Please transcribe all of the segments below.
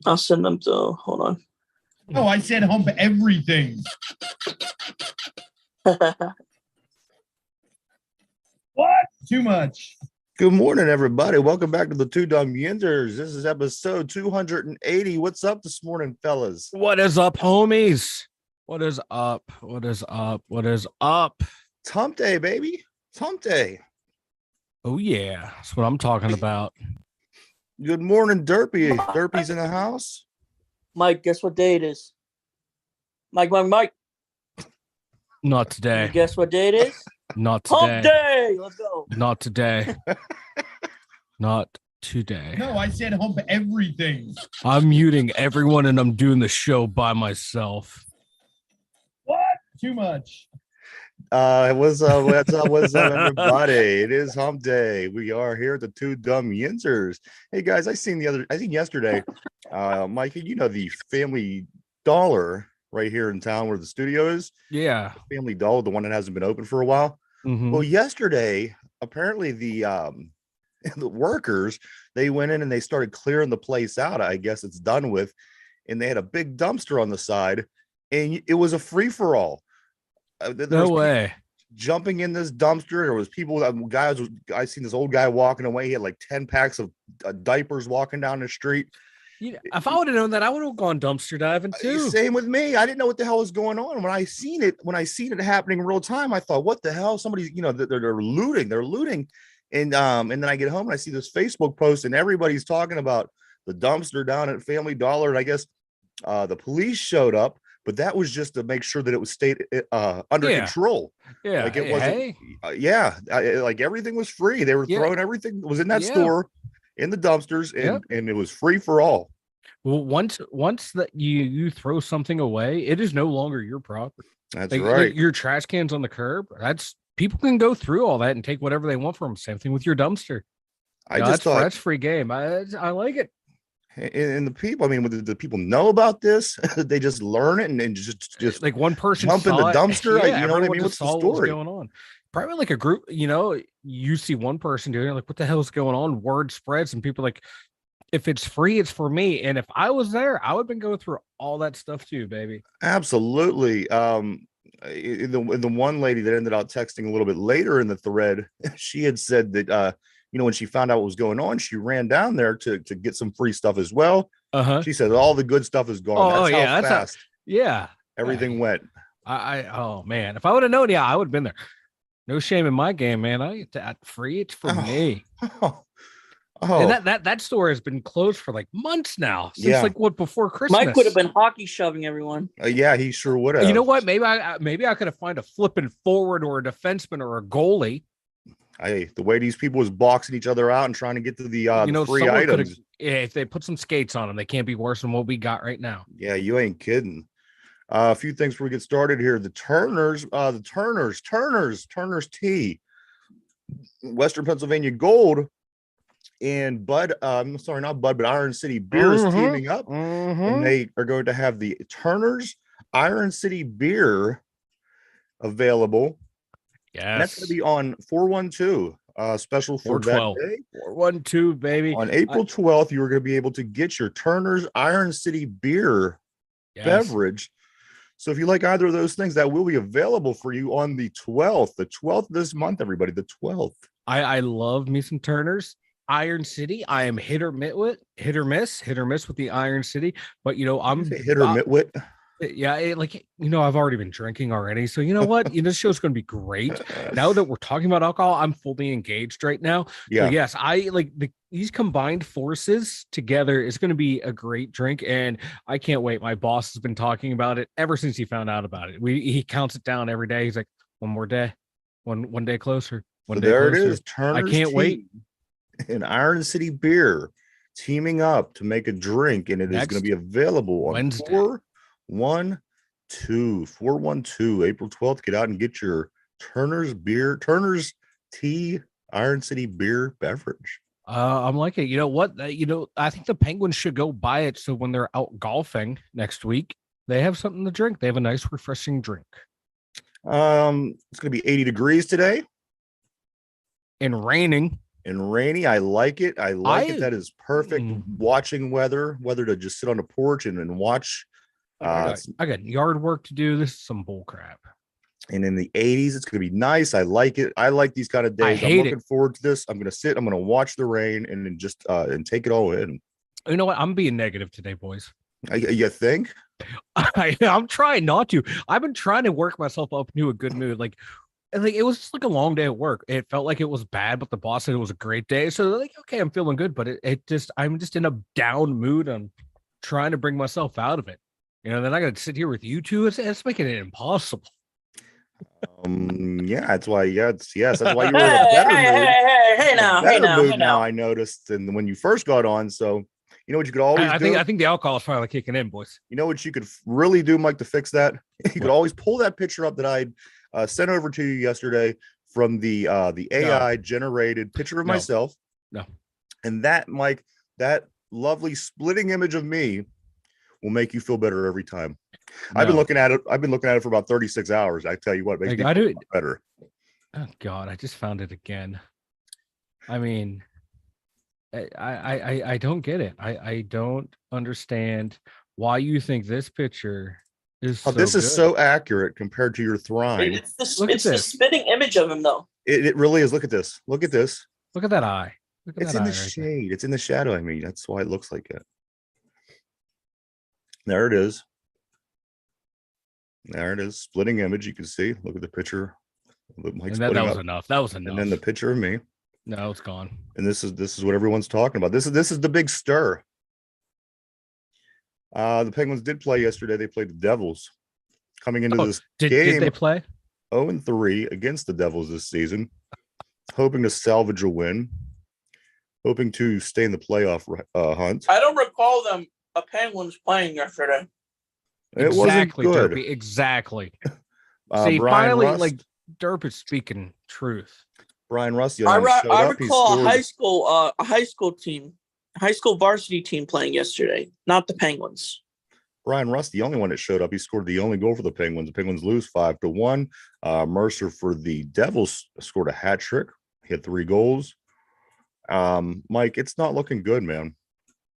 I'll send them to. Hold on. Oh, I said hump everything. What? Too much. Good morning, everybody. Welcome back to the Two Dumb Yinzers. This is episode 280. What's up this morning, fellas? What is up, homies? What is up? What is up? What is up? It's hump day, baby. It's hump day. Oh, yeah. That's what I'm talking about. Good morning, Derpy. Derpy's in the house. Mike, guess what day it is? Mike. Not today. You guess what day it is? Not today. Hump day. Let's go. Not today. Not today. No, I said hump everything. I'm muting everyone and I'm doing the show by myself. What? Too much. What's up, everybody? It is hump day. We are here at the Two Dumb Yinzers. Hey guys, I seen yesterday, Mike, you know the Family Dollar right here in town where the studio is. Yeah. Family Dollar, the one that hasn't been open for a while. Mm-hmm. Well, yesterday, apparently the workers, they went in and they started clearing the place out. I guess it's done with, and they had a big dumpster on the side, and it was a free-for-all. No way. Jumping in this dumpster. There was people, I seen this old guy walking away. He had like 10 packs of diapers walking down the street. If I would have known that, I would have gone dumpster diving too. Same with me. I didn't know what the hell was going on. When I seen it happening in real time, I thought, what the hell? Somebody's, they're looting. They're looting. And then I get home and I see this Facebook post and everybody's talking about the dumpster down at Family Dollar. And I guess the police showed up, but that was just to make sure that it was stayed under control. Yeah. Like it wasn't. Like everything was free. They were throwing everything that was in that store in the dumpsters, and it was free for all. Well, once that you throw something away, it is no longer your property. That's right. Like your trash cans on the curb. People can go through all that and take whatever they want from them. Same thing with your dumpster. I just thought that's free game. I like it. And the people, I mean, the people know about this. They just learn it and just like one person jump in the dumpster. Yeah, you know what I mean? What's the story? What's going on? Probably like a group. You see one person doing it, like, what the hell is going on? Word spreads, and people are like, if it's free, it's for me. And if I was there, I would have been going through all that stuff too, baby. Absolutely. The one lady that ended up texting a little bit later in the thread, she had said that when she found out what was going on, she ran down there to get some free stuff as well. She said all the good stuff is gone. That's how fast. Everything went. Oh man, if I would have known, I would have been there. No shame in my game, man. I get that free. It's for me. And that store has been closed for like months now. Since before Christmas. Mike would have been hockey shoving everyone. He sure would have. You know what? Maybe I could have found a flipping forward or a defenseman or a goalie. Hey, the way these people was boxing each other out and trying to get to the free items. If they put some skates on them, they can't be worse than what we got right now. Yeah, you ain't kidding. A few things before we get started here. The Turners Tea, Western Pennsylvania Gold, and Bud. Not Bud, but Iron City Beer is teaming up, and they are going to have the Turners Iron City Beer available. Yes, and that's going to be on 412. Special for that day. 412, baby. On April 12th, you are going to be able to get your Turner's Iron City Beer beverage. So if you like either of those things, that will be available for you on the 12th. The 12th this month, everybody. The 12th. I love me some Turner's Iron City. I am hit or miss with the Iron City, but I'm hit or miss. Yeah, I've already been drinking already. So you know what? This show's going to be great. Now that we're talking about alcohol, I'm fully engaged right now. Yeah. So yes, I like these combined forces together is going to be a great drink, and I can't wait. My boss has been talking about it ever since he found out about it. He counts it down every day. He's like, one more day, one day closer. One day there closer. It is. Turner's I can't wait. And Iron City Beer teaming up to make a drink, and it is going to be available on Wednesday. 412, April 12th. Get out and get your Turner's Tea Iron City Beer beverage. I'm liking it. You know what? I think the Penguins should go buy it so when they're out golfing next week, they have something to drink. They have a nice, refreshing drink. It's going to be 80 degrees today. And raining. and rainy. I like it. I like it. That is perfect watching weather to just sit on the porch and watch. I got yard work to do. This is some bull crap. And in the 80s, it's going to be nice. I like it. I like these kind of days. I'm looking forward to this. I'm going to sit. I'm going to watch the rain and then just and take it all in. You know what? I'm being negative today, boys. You think? I'm trying not to. I've been trying to work myself up into a good mood. Like it was just like a long day at work. It felt like it was bad, but the boss said it was a great day. So like, okay, I'm feeling good, but I'm just in a down mood. I'm trying to bring myself out of it. Then I got to sit here with you two. It's making it impossible. Yeah, that's why. That's why you were in a better mood. Hey now. I noticed, and when you first got on, so you know what you could always do. I think the alcohol is finally kicking in, boys. You know what you could really do, Mike, to fix that? You could always pull that picture up that I sent over to you yesterday from the AI generated picture of myself. No, and that, Mike, that lovely splitting image of me will make you feel better every time. No. I've been looking at it for about 36 hours. I tell you what, it makes me feel better. Oh God, I just found it again. I mean, I don't get it. I don't understand why you think this picture is this is so accurate compared to your Thrine. It's the spitting image of him, though. It really is. Look at this. Look at this. Look at that eye. It's in the shade. It's in the shadow. I mean, that's why it looks like it. There it is. There it is. Splitting image. You can see. Look at the picture. That was enough. That was enough. And then the picture of me. No, it's gone. And this is what everyone's talking about. This is the big stir. The Penguins did play yesterday. They played the Devils. Coming into this game. Did they play? 0-3 against the Devils this season. Hoping to salvage a win. Hoping to stay in the playoff hunt. I don't recall them Penguins playing yesterday. It wasn't good. Derpy, exactly. See, finally, Rust, like Derp is speaking truth. Brian Rust. I recall a high school varsity team playing yesterday, not the Penguins. Brian Rust, the only one that showed up. He scored the only goal for the Penguins. The Penguins lose 5-1. Mercer for the Devils scored a hat trick. He had 3 goals. Mike, it's not looking good, man.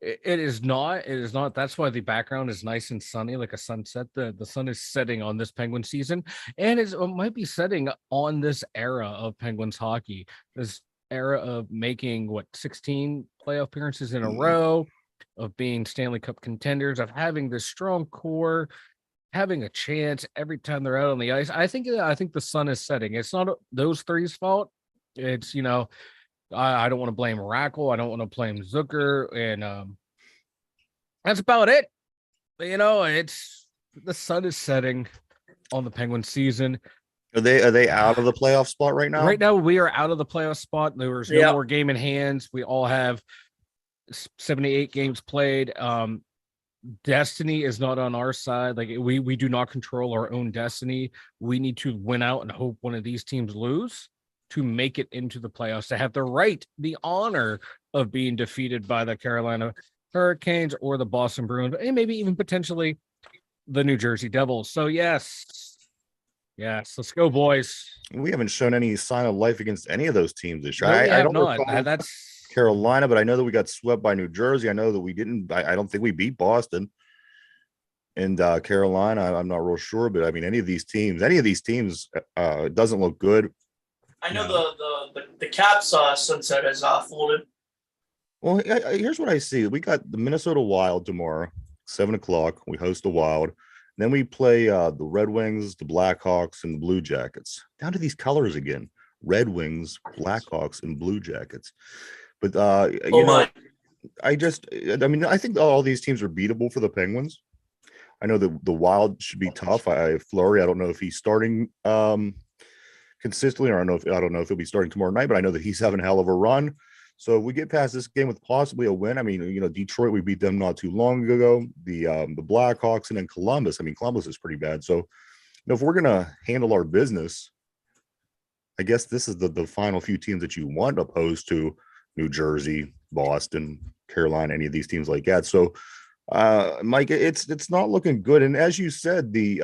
It is not. It is not. That's why the background is nice and sunny, like a sunset. The sun is setting on this Penguin season, and it might be setting on this era of Penguins hockey. This era of making 16 playoff appearances in a row, of being Stanley Cup contenders, of having this strong core, having a chance every time they're out on the ice. I think the sun is setting. It's not those three's fault. It's I don't want to blame Rackle. I don't want to blame Zucker, and that's about it. But, it's the sun is setting on the Penguin season. Are they out of the playoff spot right now? Right now, we are out of the playoff spot. There was no more game in hands. We all have 78 games played. Destiny is not on our side. Like we do not control our own destiny. We need to win out and hope one of these teams lose to make it into the playoffs, to have the honor of being defeated by the Carolina Hurricanes or the Boston Bruins, and maybe even potentially the New Jersey Devils. So yes, let's go, boys. We haven't shown any sign of life against any of those teams this year. No, I don't recall that's Carolina, but I know that we got swept by New Jersey. I know that we didn't. I don't think we beat Boston. And Carolina, I'm not real sure, but I mean, any of these teams, it doesn't look good. I know the Caps sunset has folded. Well, here's what I see. We got the Minnesota Wild tomorrow, 7:00. We host the Wild. Then we play the Red Wings, the Blackhawks, and the Blue Jackets. Down to these colors again: Red Wings, Blackhawks, and Blue Jackets. But I think all these teams are beatable for the Penguins. I know the Wild should be tough. Fleury, I don't know if he's starting consistently, or I don't know if he'll be starting tomorrow night, but I know that he's having a hell of a run. So if we get past this game with possibly a win, I mean, Detroit, we beat them not too long ago. The Blackhawks, and then Columbus. I mean, Columbus is pretty bad. So if we're gonna handle our business, I guess this is the final few teams that you want, opposed to New Jersey, Boston, Carolina, any of these teams like that. So Mike, it's not looking good. And as you said, the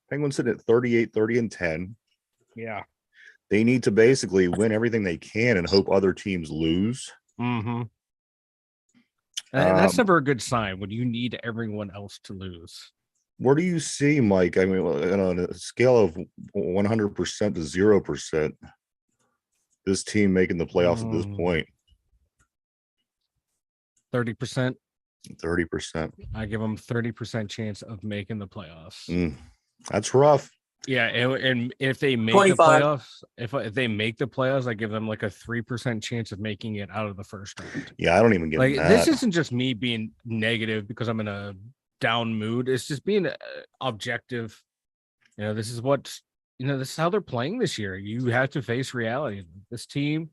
Penguins sit at 38, 30, and 10. Yeah. They need to basically win everything they can and hope other teams lose. Mm-hmm. And that's never a good sign when you need everyone else to lose. Where do you see, Mike? I mean, on a scale of 100% to 0%, this team making the playoffs at this point? 30%. 30%. I give them 30% chance of making the playoffs. That's rough. Yeah, and if they make 25. the playoffs, if they make the playoffs, I give them like a 3% chance of making it out of the first round. Yeah, I don't even get like that. This isn't just me being negative because I'm in a down mood. It's just being objective. This is this is how they're playing this year. You have to face reality. This team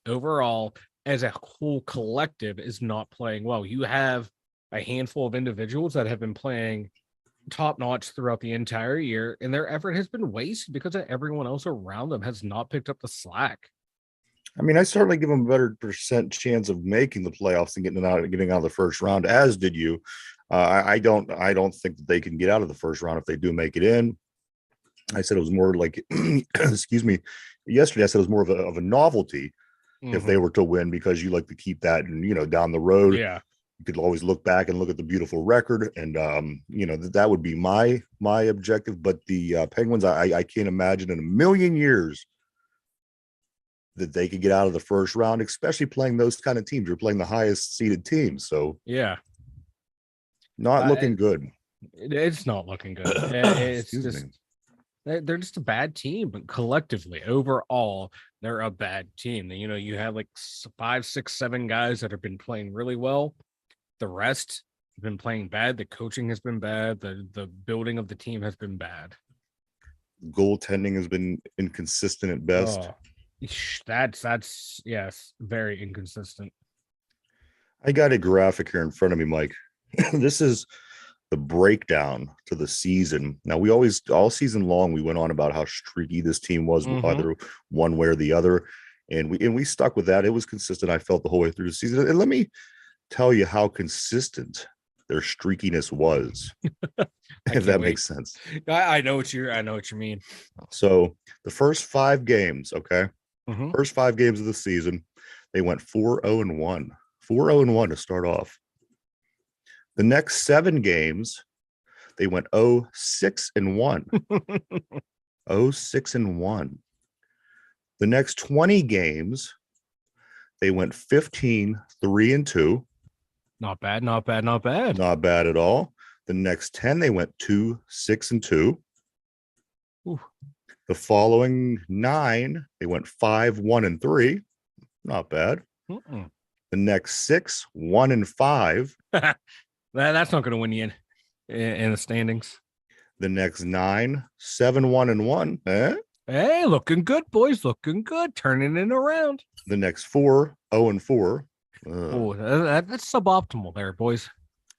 overall, as a whole collective, is not playing well. You have a handful of individuals that have been playing top notch throughout the entire year, and their effort has been wasted because everyone else around them has not picked up the slack. I mean, I certainly give them a better percent chance of making the playoffs and getting out of the first round, as did you. I don't think that they can get out of the first round if they do make it in. I said it was more like, excuse me, yesterday I said it was more of a novelty if they were to win, because you like to keep that, and down the road. Yeah. You could always look back and look at the beautiful record, and that would be my objective. But the Penguins, I can't imagine in a million years that they could get out of the first round, especially playing those kind of teams. You're playing the highest seeded teams, so yeah, not looking good. It's not looking good. It's just they're just a bad team, but collectively, overall, they're a bad team. You have like 5, 6, 7 guys that have been playing really well. The rest have been playing bad. The coaching has been bad. The building of the team has been bad. Goaltending has been inconsistent at best. Oh, that's yes, very inconsistent. I got a graphic here in front of me, Mike. This is the breakdown to the season. Now, we always, all season long, we went on about how streaky this team was, either one way or the other, and we stuck with that. It was consistent, I felt, the whole way through the season. And let me tell you how consistent their streakiness was, if that makes sense. I know what you mean. So the first 5 games, okay, first 5 games of the season, they went 4-0-1, 4-0-1 to start off. The next 7 games, they went 0-6-1, 0-6-1. The next 20 games, they went 15-3-2. Not bad, not bad, not bad. Not bad at all. The next 10, they went 2-6-2. Ooh. The following 9, they went 5-1-3. Not bad. The next 6, 1-5. That's not going to win you in the standings. The next 9, 7-1-1. Hey, looking good, boys. Looking good. Turning it around. The next 4, 0-4. Oh, that's suboptimal there, boys.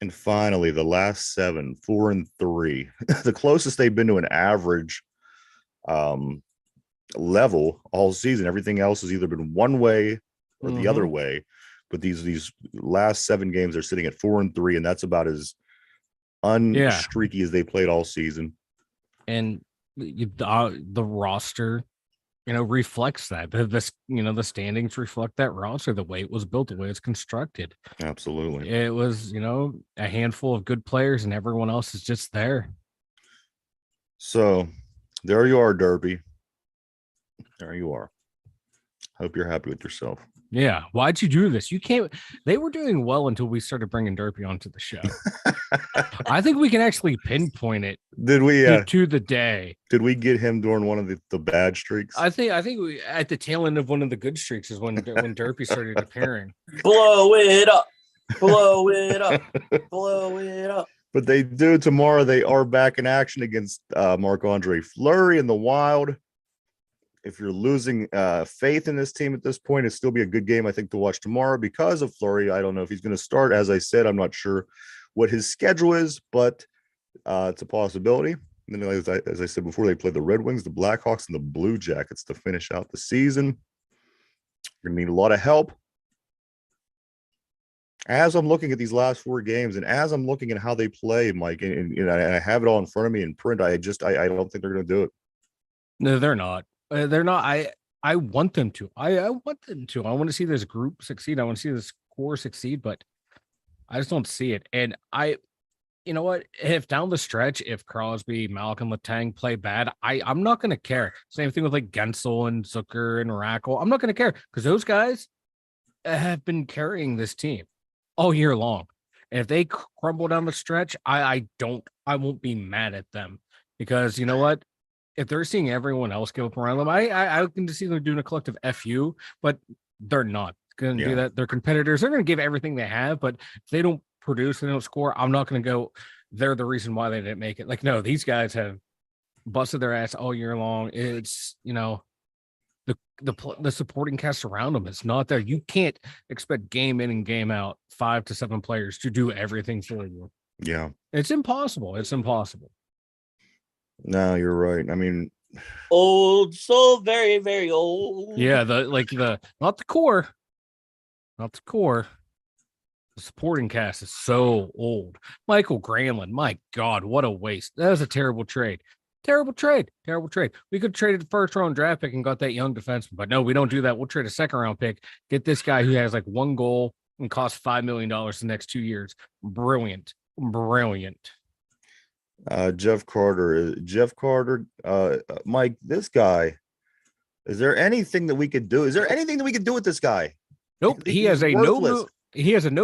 And finally, the last 7, 4-3. The closest they've been to an average level all season. Everything else has either been one way or the other way. But these last 7 games are sitting at 4-3, and that's about as unstreaky as they played all season. And the roster, reflects that. The standings reflect that roster, the way it was built, the way it's constructed. Absolutely. It was, a handful of good players, and everyone else is just there. So there you are, Derpy. There you are. Hope you're happy with yourself. Yeah. Why'd you do this? You can't. They were doing well until we started bringing Derpy onto the show. I think we can actually pinpoint it. Did we? To the day. Did we get him during one of the bad streaks? I think we at the tail end of one of the good streaks is when Derpy started appearing. Blow it up. Blow it up. Blow it up. But they do tomorrow. They are back in action against Marc-Andre Fleury in the Wild. If you're losing faith in this team at this point, it'll still be a good game, I think, to watch tomorrow because of Fleury. I don't know if he's going to start. As I said, I'm not sure what his schedule is, but it's a possibility. And then, as I said before, they play the Red Wings, the Blackhawks, and the Blue Jackets to finish out the season. You're going to need a lot of help. As I'm looking at these last 4 games, and as I'm looking at how they play, Mike, and I have it all in front of me in print, I don't think they're going to do it. No, they're not. They're not. I want them to. I want them to. I want to see this group succeed. I want to see this core succeed, but I just don't see it. And you know what? If down the stretch, if Crosby, Malcolm, Letang play bad, I'm not going to care. Same thing with like Gensel and Zucker and Rackle. I'm not going to care because those guys have been carrying this team all year long. And if they crumble down the stretch, I won't be mad at them because you know what? If they're seeing everyone else give up around them, I can see them doing a collective FU, but they're not going to do that. They're competitors. They're going to give everything they have, but if they don't produce, they don't score, I'm not going to go, they're the reason why they didn't make it. Like, no, these guys have busted their ass all year long. It's, you know, the supporting cast around them is not there. You can't expect game in and game out 5 to 7 players to do everything for you. Yeah. It's impossible. It's impossible. No, you're right. I mean, old, so very, very old. Yeah, not the core. Not the core. The supporting cast is so old. Michael Granlund, my God, what a waste. That was a terrible trade. Terrible trade. We could have traded the first round draft pick and got that young defenseman, but no, we don't do that. We'll trade a second round pick, get this guy who has like 1 goal and costs $5 million the next 2 years. Brilliant. Jeff Carter, Mike, this guy, is there anything that we could do? Is there anything that we could do with this guy? Nope. He has a no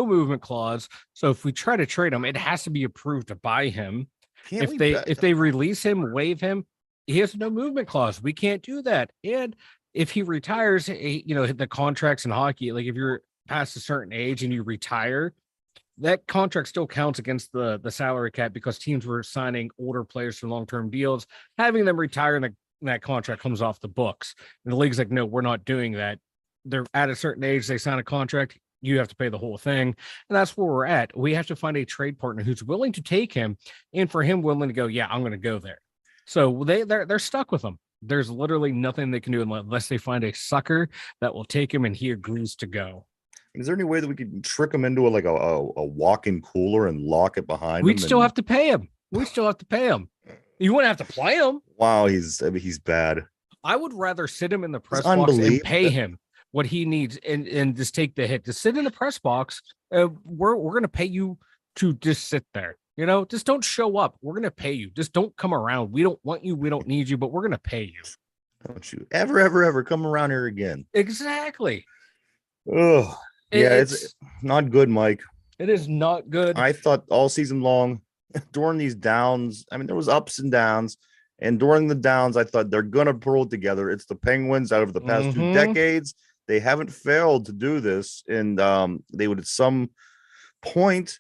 movement clause. So if we try to trade him, it has to be approved to buy him. If they release him, waive him, he has no movement clause. We can't do that. And if he retires, you know, the contracts in hockey, like if you're past a certain age and you retire, that contract still counts against the salary cap because teams were signing older players for long-term deals, having them retire and that contract comes off the books. And the league's like, no, we're not doing that. They're at a certain age, they sign a contract, you have to pay the whole thing. And that's where we're at. We have to find a trade partner who's willing to take him and for him willing to go, yeah, I'm going to go there. So they're stuck with him. There's literally nothing they can do unless they find a sucker that will take him and he agrees to go. Is there any way that we could trick him into a walk-in cooler and lock it behind him? We'd still have to pay him. You wouldn't have to play him. Wow, he's bad. I would rather sit him in the press box and pay him what he needs and just take the hit. To sit in the press box, we're going to pay you to just sit there. You know, just don't show up. We're going to pay you. Just don't come around. We don't want you. We don't need you, but we're going to pay you. Don't you ever come around here again. Exactly. Oh, yeah, it's not good, Mike. It is not good. I thought all season long during these downs, I mean, there was ups and downs. And during the downs, I thought they're going to pull it together. It's the Penguins out of the past 2 decades. They haven't failed to do this. And they would at some point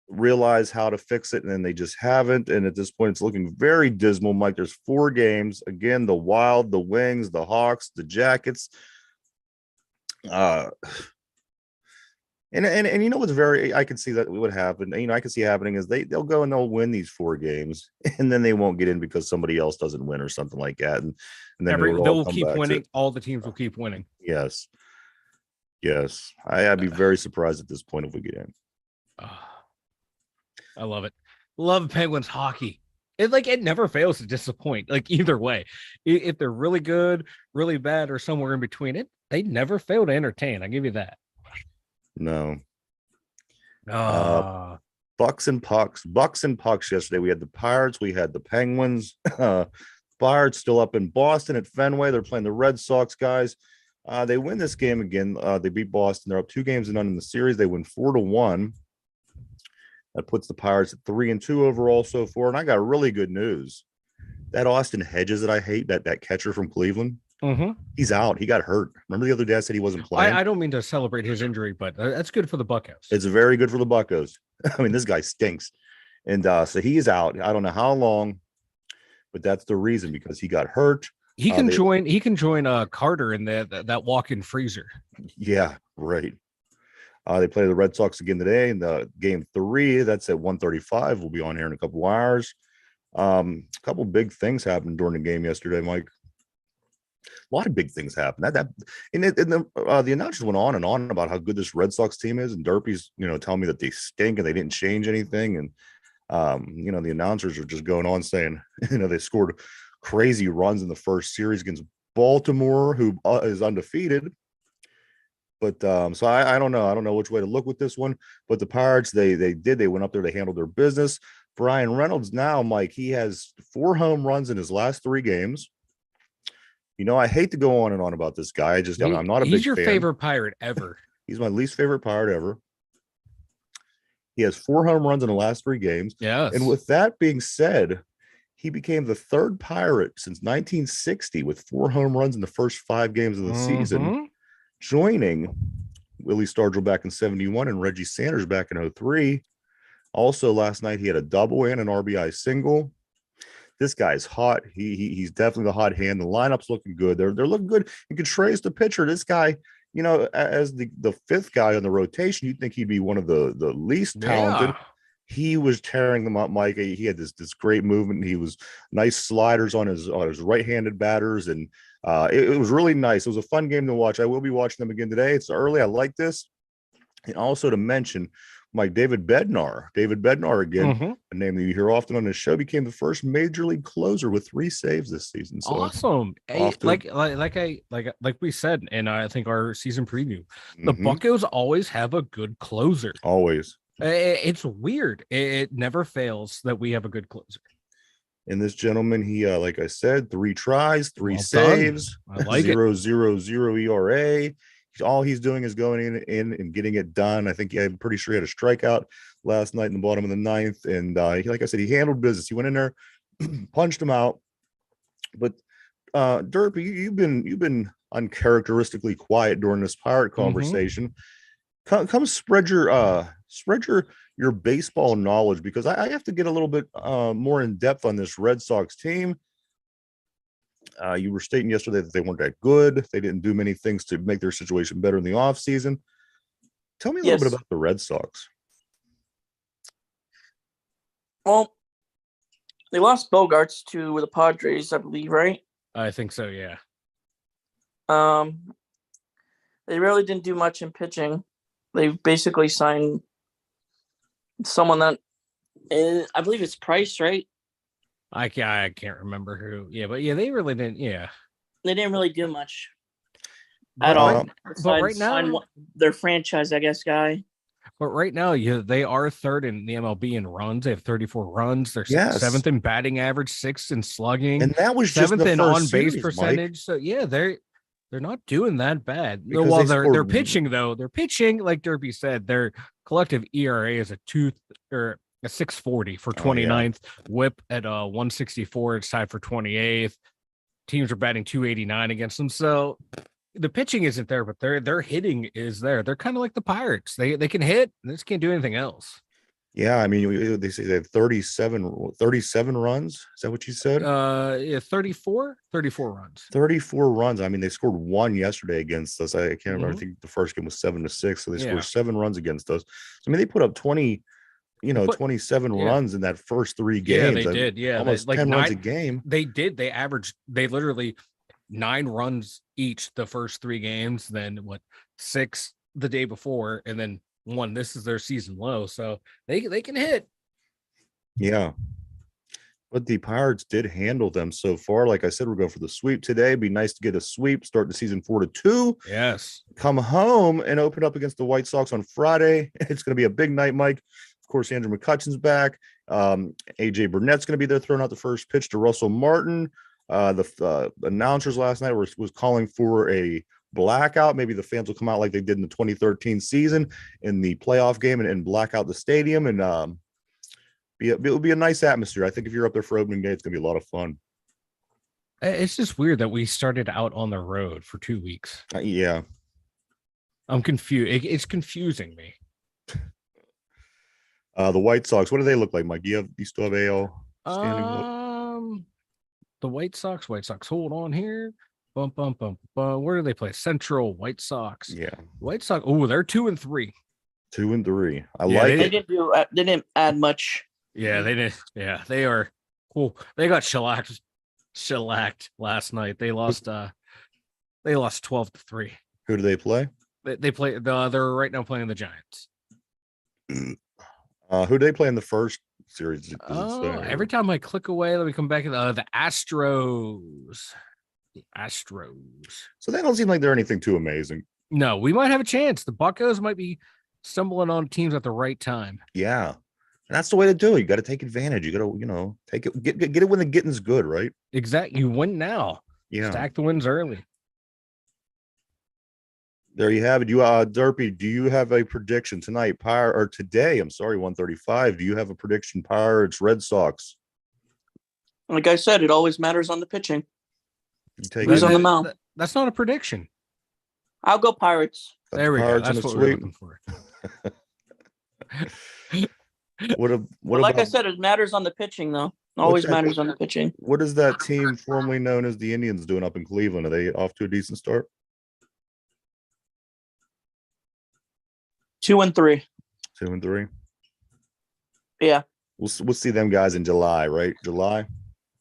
realize how to fix it. And then they just haven't. And at this point, it's looking very dismal, Mike. There's 4 games. Again, the Wild, the Wings, the Hawks, the Jackets. And you know what's I can see that would happen. You know, I can see happening is they'll go and they'll win these 4 games, and then they won't get in because somebody else doesn't win or something like that. And then they'll keep winning. All the teams will keep winning. Yes. I'd be very surprised at this point if we get in. I love it. Love Penguins hockey. It never fails to disappoint. Like either way, if they're really good, really bad, or somewhere in between it, they never fail to entertain. I give you that. No. Bucks and pucks yesterday. We had the Pirates, we had the Penguins. Pirates still up in Boston at Fenway. They're playing the Red Sox guys. They win this game again. They beat Boston. They're up 2-0 in the series. They win 4-1. That puts the Pirates at 3-2 overall so far. And I got really good news. That Austin Hedges that I hate, that catcher from Cleveland. He's out. He got hurt. Remember the other day I said he wasn't playing? I don't mean to celebrate his injury, but that's good for the Buccos. It's very good for the Buccos. I mean, this guy stinks. And so he is out. I don't know how long, but that's the reason, because he got hurt. He can join Carter in that walk-in freezer. Yeah, right. They play the Red Sox again today in the game 3. That's at 1:35. We'll be on here in a couple of hours. A couple big things happened during the game yesterday, Mike. A lot of big things happened. The announcers went on and on about how good this Red Sox team is, and Derpy's, telling me that they stink and they didn't change anything. And the announcers are just going on saying, they scored crazy runs in the first series against Baltimore, who is undefeated. But so I don't know. I don't know which way to look with this one. But the Pirates, they went up there, they handled their business. Brian Reynolds now, Mike, he has 4 home runs in his last 3 games. You know, I hate to go on and on about this guy. I'm not a big fan. He's your favorite Pirate ever. He's my least favorite Pirate ever. He has 4 home runs in the last 3 games. Yes. And with that being said, he became the 3rd Pirate since 1960 with 4 home runs in the first 5 games of the season, joining Willie Stargell back in 71 and Reggie Sanders back in 03. Also, last night he had a double and an RBI single. This guy's hot. He's definitely the hot hand. The lineup's looking good. They're looking good. And Contreras, the pitcher, this guy, you know, as the 5th guy on the rotation, you'd think he'd be one of the least talented. Yeah. He was tearing them up, Mike. He had this great movement. He was nice sliders on his right-handed batters, and it was really nice. It was a fun game to watch. I will be watching them again today. It's early. I like this. And also to mention, Mike, David Bednar again, a name that you hear often on this show, became the first major league closer with 3 saves this season. So awesome. Hey, like we said in I think our season preview, the Buccos always have a good closer. Always. It's weird. It never fails that we have a good closer. And this gentleman, he like I said, 3 tries, 3 Well saves, I like 0.00 ERA. All he's doing is going in and getting it done. I think I'm pretty sure he had a strikeout last night in the bottom of the 9th. And like I said, he handled business. He went in there, punched him out. But Derpy, you've been uncharacteristically quiet during this Pirate conversation. Come spread your baseball knowledge, because I have to get a little bit more in depth on this Red Sox team. You were stating yesterday that they weren't that good. They didn't do many things to make their situation better in the offseason. Tell me a little bit about the Red Sox. Well, they lost Bogarts to the Padres, I believe, right? I think so, yeah. They really didn't do much in pitching. They basically signed someone that I believe it's Price, right? I can't remember who. Yeah, but yeah, they really didn't. Yeah, they didn't really do much at all. But right now, their franchise, I guess, guy. But right now, they are 3rd in the MLB in runs. They have 34 runs. They're 7th in batting average, 6th in slugging, and that was 7th in on base series, percentage. Mike. So yeah, they're not doing that bad. Because well, they're pitching though. They're pitching like Derpy said. Their collective ERA is a 6.40 for 29th. Whip at 164. It's tied for 28th. Teams are batting 289 against them. So the pitching isn't there, but their hitting is there. They're kind of like the Pirates. They can hit. They just can't do anything else. Yeah, I mean, they say they have 37 runs. Is that what you said? Yeah, 34 runs. 34 runs. I mean, they scored 1 yesterday against us. I can't remember. I think the first game was 7-6. So they scored 7 runs against us. So, I mean, they put up 27 runs in that first 3 games. Yeah, they did. Yeah, almost 10 runs a game. They did. They literally 9 runs each the first 3 games, then 6 the day before, and then 1. This is their season low, so they can hit. Yeah, but the Pirates did handle them so far. Like I said, we're going for the sweep today. It'd be nice to get a sweep, start the season 4-2. Yes, come home and open up against the White Sox on Friday. It's going to be a big night, Mike. Of course, Andrew McCutcheon's back. AJ Burnett's going to be there throwing out the first pitch to Russell Martin. The announcers last night was calling for a blackout. Maybe the fans will come out like they did in the 2013 season in the playoff game and black out the stadium, and it'll be a nice atmosphere. I think if you're up there for opening day, it's gonna be a lot of fun. It's just weird that we started out on the road for 2 weeks. Yeah, I'm confused. It's confusing me. The White Sox, what do they look like, Mike? You still have AL standing? The White Sox. Hold on here. Bump. Where do they play? Central White Sox. Yeah. White Sox. Oh, they're 2-3. 2-3. I like it. They didn't add much. Yeah, they did. Yeah, they are cool. They got shellacked last night. They lost 12-3. Who do they play? They play they're right now playing the Giants. Who do they play in the first series? Every time I click away, let me come back. The Astros. Astros. So they don't seem like they're anything too amazing. No, we might have a chance. The Buccos might be stumbling on teams at the right time. Yeah. And that's the way to do it. You got to take advantage. You got to, take it, get it when the getting's good, right? Exactly. You win now. Yeah. Stack the wins early. There you have it. Derpy, do you have a prediction tonight? Today, I'm sorry, 135. Do you have a prediction? Pirates, Red Sox? Like I said, it always matters on the pitching. Who's on the mound? That's not a prediction. I'll go Pirates. There we go. That's what we're looking for. Like I said, it matters on the pitching, though. Always matters on the pitching. What is that team formerly known as the Indians doing up in Cleveland? Are they off to a decent start? 2-3. 2-3. Yeah. We'll see them guys in July, right? July.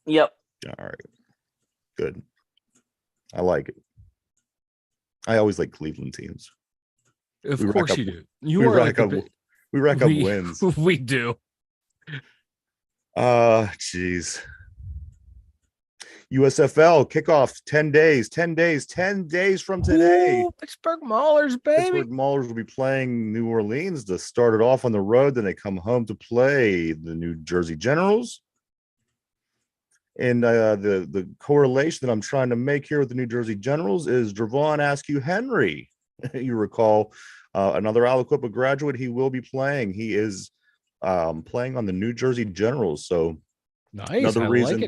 Yep. All right. Good. I like it. I always like Cleveland teams. Of course you do. We rack up wins. We do. Jeez. USFL kickoff 10 days from today. Ooh, Pittsburgh Maulers, baby. Pittsburgh Maulers will be playing New Orleans to start it off on the road. Then they come home to play the New Jersey Generals. And the correlation that I'm trying to make here with the New Jersey Generals is Dravon Askew Henry. You recall another Aliquippa graduate. He will be playing. He is playing on the New Jersey Generals. So nice. Another reason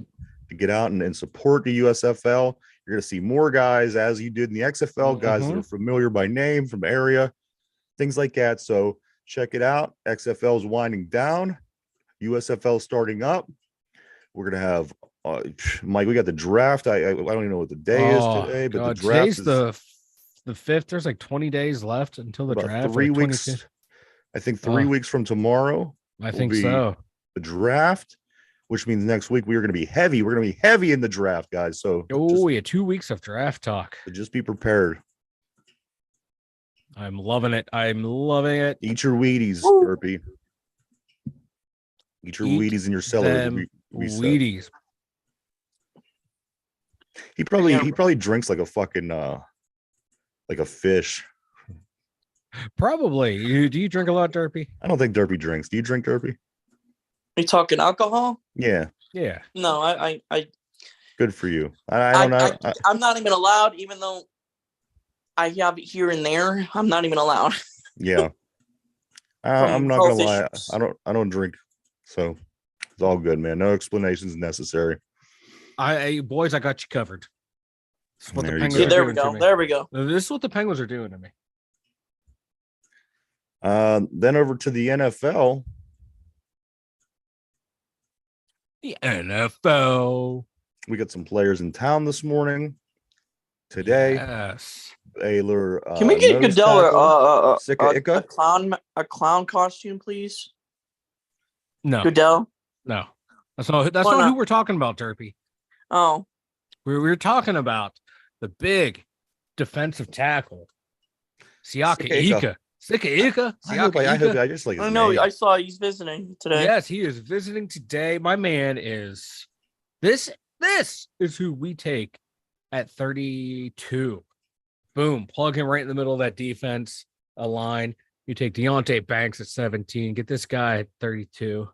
to get out and support the USFL. You're going to see more guys, as you did in the XFL, guys that are familiar by name from area, things like that. So check it out. XFL is winding down. USFL starting up. We're going to have Mike, we got the draft. I don't even know what the day is today, but the draft is the 5th. There's like 20 days left until the draft. 3 weeks. I think 3 weeks from tomorrow. I think so. The draft, which means next week we are going to be heavy. We're going to be heavy in the draft, guys. So 2 weeks of draft talk. So just be prepared. I'm loving it. Eat your Wheaties, Burpee. Eat your Wheaties in your cellar. Wheaties. He probably drinks like a fucking like a fish. Probably. Do you drink a lot, Derpy? I don't think Derpy drinks. Do you drink, Derpy? Are you talking alcohol? Yeah. Yeah. No, I Good for you. I don't know. I'm not even allowed, even though I have it here and there. I'm not even allowed. Yeah. I'm not gonna lie. I don't drink, so it's all good, man. No explanations necessary. Boys, I got you covered. This is what the Penguins are there we go. There we go. This is what the Penguins are doing to me. Then over to the NFL. The NFL. We got some players in town this morning. Today. Yes. Baylor. Can we get Goodell a clown costume, please? No. Goodell? No. That's not who we're talking about, Derpy. Oh. We're talking about the big defensive tackle. Siaka Ika. I just like. I know. I saw he's visiting today. Yes, he is visiting today. My man is. This is who we take at 32. Boom, plug him right in the middle of that defense, a line. You take Deontay Banks at 17. Get this guy at 32.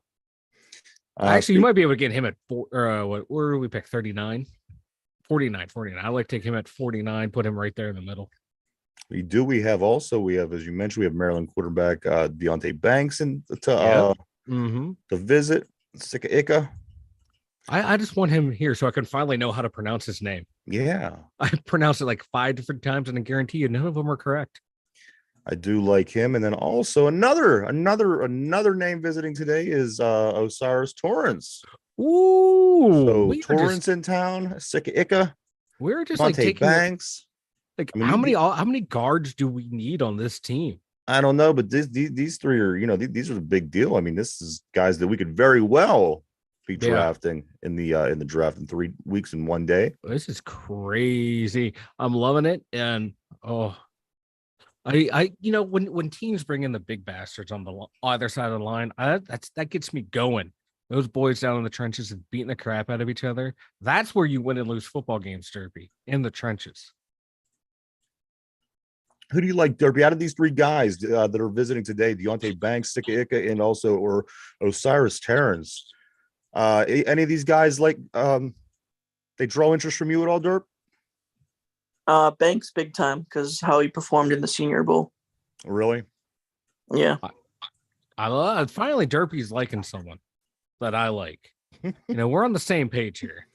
Actually, you might be able to get him at where do we pick? 39? 49. I like to take him at 49, put him right there in the middle. We have, as you mentioned, we have Maryland quarterback Deontay Banks to visit. Sika Ika. I just want him here so I can finally know how to pronounce his name. Yeah. I pronounced it like 5 different times, and I guarantee you none of them are correct. I do like him. And then also another name visiting today is Osiris Torrance. Ooh. So Torrance in town, Sika Ika. We're just Deontay like taking Banks. how many guards do we need on this team? I don't know, but these three are, these are the big deal. I mean, this is guys that we could very well be drafting in the draft in 3 weeks in 1 day. This is crazy. I'm loving it. And I when teams bring in the big bastards on the either side of the line, that gets me going. Those boys down in the trenches have beaten the crap out of each other. That's where you win and lose football games, Derby, in the trenches. Who do you like, Derby? Out of these three guys that are visiting today, Deontay Banks, Sika Ika, and also or Osiris Terrence, any of these guys they draw interest from you at all, Derp? Banks big time because how he performed in the Senior Bowl. Really? Yeah. I love finally Derpy's liking someone that I like. We're on the same page here.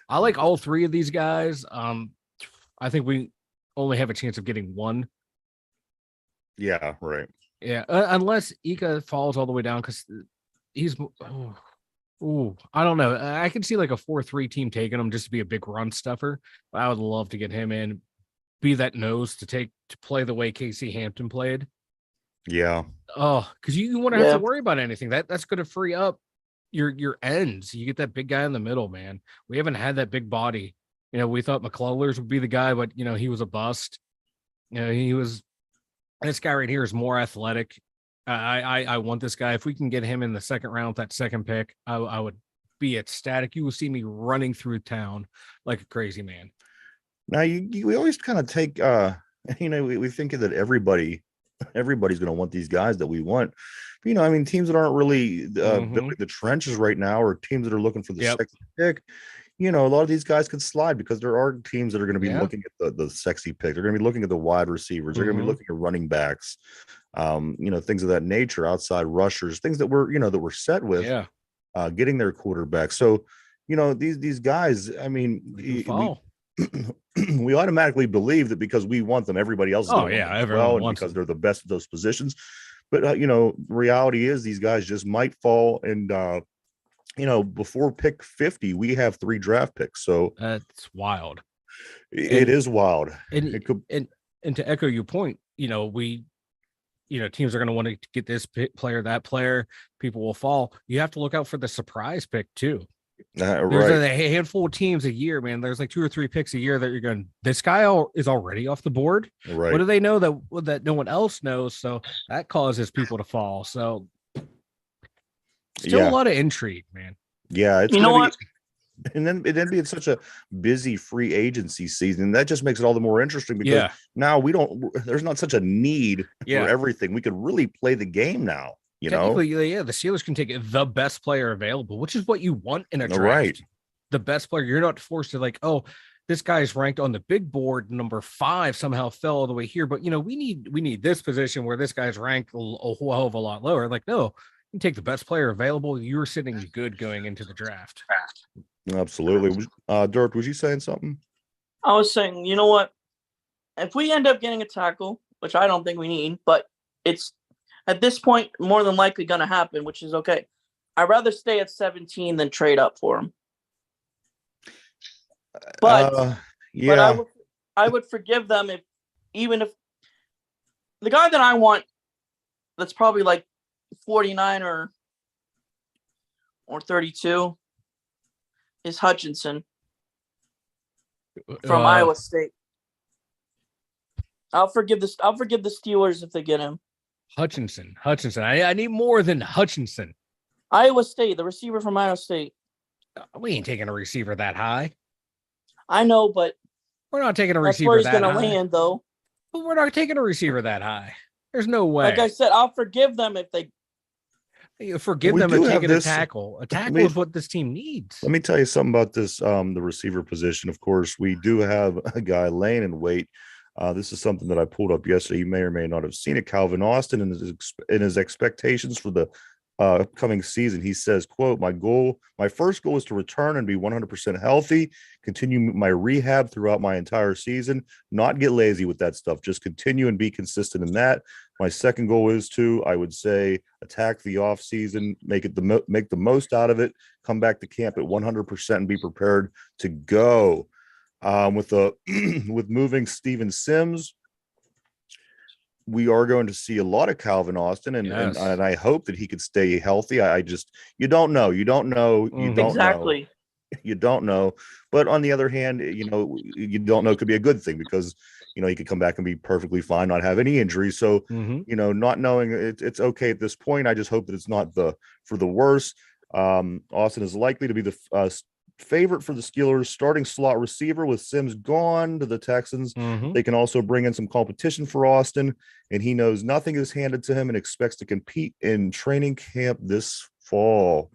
I like all three of these guys. I think we only have a chance of getting one. Yeah, right. Yeah, unless Ika falls all the way down because he's. I don't know. I can see like a 4-3 team taking him just to be a big run stuffer. But I would love to get him in, be that nose to play the way Casey Hampton played. Yeah. Oh, because you wouldn't have to worry about anything. That's going to free up your ends. You get that big guy in the middle, man. We haven't had that big body. We thought McCullers would be the guy, but he was a bust. He was. This guy right here is more athletic. I want this guy. If we can get him in the second round, that second pick, I would be ecstatic. You will see me running through town like a crazy man. Now we always kind of take we think that everybody's going to want these guys that we want. But, teams that aren't really building the trenches right now, or teams that are looking for the sexy pick. A lot of these guys could slide because there are teams that are going to be looking at the sexy pick. They're going to be looking at the wide receivers. They're going to be looking at running backs, things of that nature, outside rushers, things that we're set with, getting their quarterback. So, these guys, we automatically believe that because we want them, everybody else is going to want them as well, and because they're the best at those positions. But, reality is these guys just might fall and, before pick 50, we have 3 draft picks. So that's wild. It is wild. And to echo your point, teams are going to want to get this player, that player. People will fall. You have to look out for the surprise pick too. There's a handful of teams a year, man. There's like 2 or 3 picks a year that you're going, this guy is already off the board. Right. What do they know that no one else knows? So that causes people to fall. So still a lot of intrigue, man. Yeah, it's what? And then being such a busy free agency season, that just makes it all the more interesting because now there's not such a need for everything. We could really play the game now. Technically, the Steelers can take the best player available, which is what you want in a draft. Right. The best player. You're not forced to this guy's ranked on the big board, number 5, somehow fell all the way here. But we need this position where this guy's ranked a whole hell of a lot lower. Like, no. You take the best player available. You're sitting good going into the draft. Absolutely. Dirk, was you saying something? I was saying, you know what? If we end up getting a tackle, which I don't think we need, but it's at this point more than likely going to happen, which is okay. I'd rather stay at 17 than trade up for him. But I would forgive them if the guy that I want, that's probably like 49 or 32 is Hutchinson from Iowa State. I'll forgive the Steelers if they get him. Hutchinson. I need more than Hutchinson. Iowa State, the receiver from Iowa State. We ain't taking a receiver that high. I know, but we're not taking a receiver that high. That's where he's going to land, though. But we're not taking a receiver that high. There's no way. Like I said, I'll forgive them if they. You forgive them and taking a tackle. A tackle is what this team needs. Let me tell you something about this, the receiver position. Of course, we do have a guy laying in wait. This is something that I pulled up yesterday. You may or may not have seen it. Calvin Austin in his expectations for the upcoming season, he says, quote, my first goal is to return and be 100% healthy, continue my rehab throughout my entire season, not get lazy with that stuff, just continue and be consistent in that. My second goal is to, I would say, attack the off season, make the most out of it, come back to camp at 100% and be prepared to go. With moving Steven Sims, we are going to see a lot of Calvin Austin, and I hope that he could stay healthy. You don't know. You don't know. You don't know. But on the other hand, you don't know. It could be a good thing because, he could come back and be perfectly fine, not have any injuries. So, not knowing it's okay at this point. I just hope that it's not for the worse. Austin is likely to be the favorite for the Steelers starting slot receiver with Sims gone to the Texans. They can also bring in some competition for Austin, and he knows nothing is handed to him and expects to compete in training camp this fall.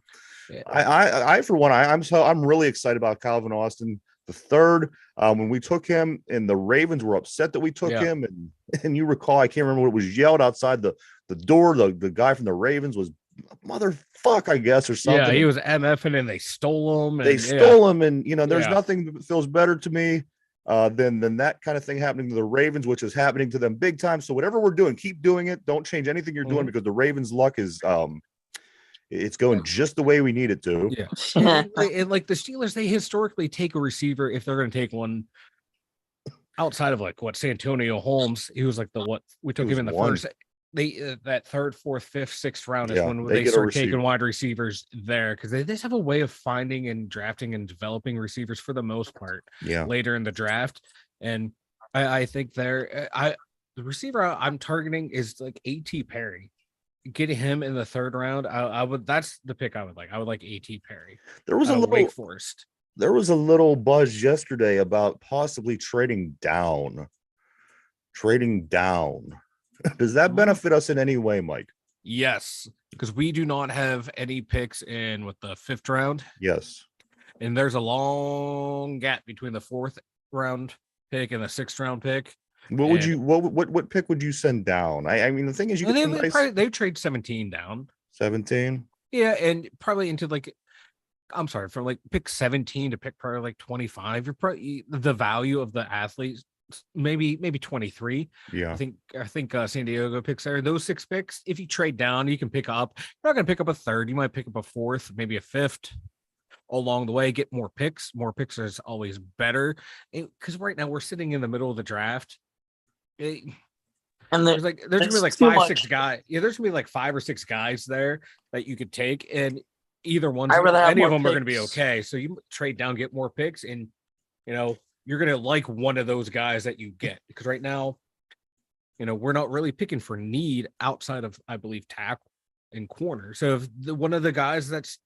Yeah. I for one, I'm really excited about Calvin Austin the third. When we took him and the Ravens were upset that we took him, and you recall, I can't remember what was yelled outside the door. The guy from the Ravens was motherfuck, I guess, or something. Yeah, he was MFing and they stole him. They stole him, and there's nothing that feels better to me than that kind of thing happening to the Ravens, which is happening to them big time. So whatever we're doing, keep doing it. Don't change anything you're doing, because the Ravens' luck is it's going just the way we need it to. Yeah. and like the Steelers, they historically take a receiver if they're going to take one outside of Santonio Holmes. He was like we took him in the first. They that third, fourth, fifth, sixth round is when they start taking wide receivers there, because they just have a way of finding and drafting and developing receivers for the most part later in the draft. And I think the receiver I'm targeting is like A.T. Perry. Getting him in the third round, I would. That's the pick I would like. I would like A.T. Perry. There was a little Wake Forest. There was a little buzz yesterday about possibly trading down. Does that benefit us in any way, Mike? Yes, because we do not have any picks in with the fifth round. Yes, and there's a long gap between the fourth round pick and the sixth round pick. What pick would you send down? I mean, the thing is, they trade 17 down. 17. Yeah, and probably into from pick 17 to pick probably 25. You're probably the value of the athletes. Maybe 23. Yeah, I think San Diego picks there. Those 6 picks, if you trade down, you can pick up. You're not going to pick up a third. You might pick up a fourth, maybe a fifth along the way. Get more picks. More picks is always better, because right now we're sitting in the middle of the draft. And there's gonna be 5, 6 guys. Yeah, there's gonna be 5 or 6 guys there that you could take, and either any of them are gonna be okay. So you trade down, get more picks, and you're going to like one of those guys that you get, because right now, we're not really picking for need outside of, I believe, tackle and corner. So if one of the guys that's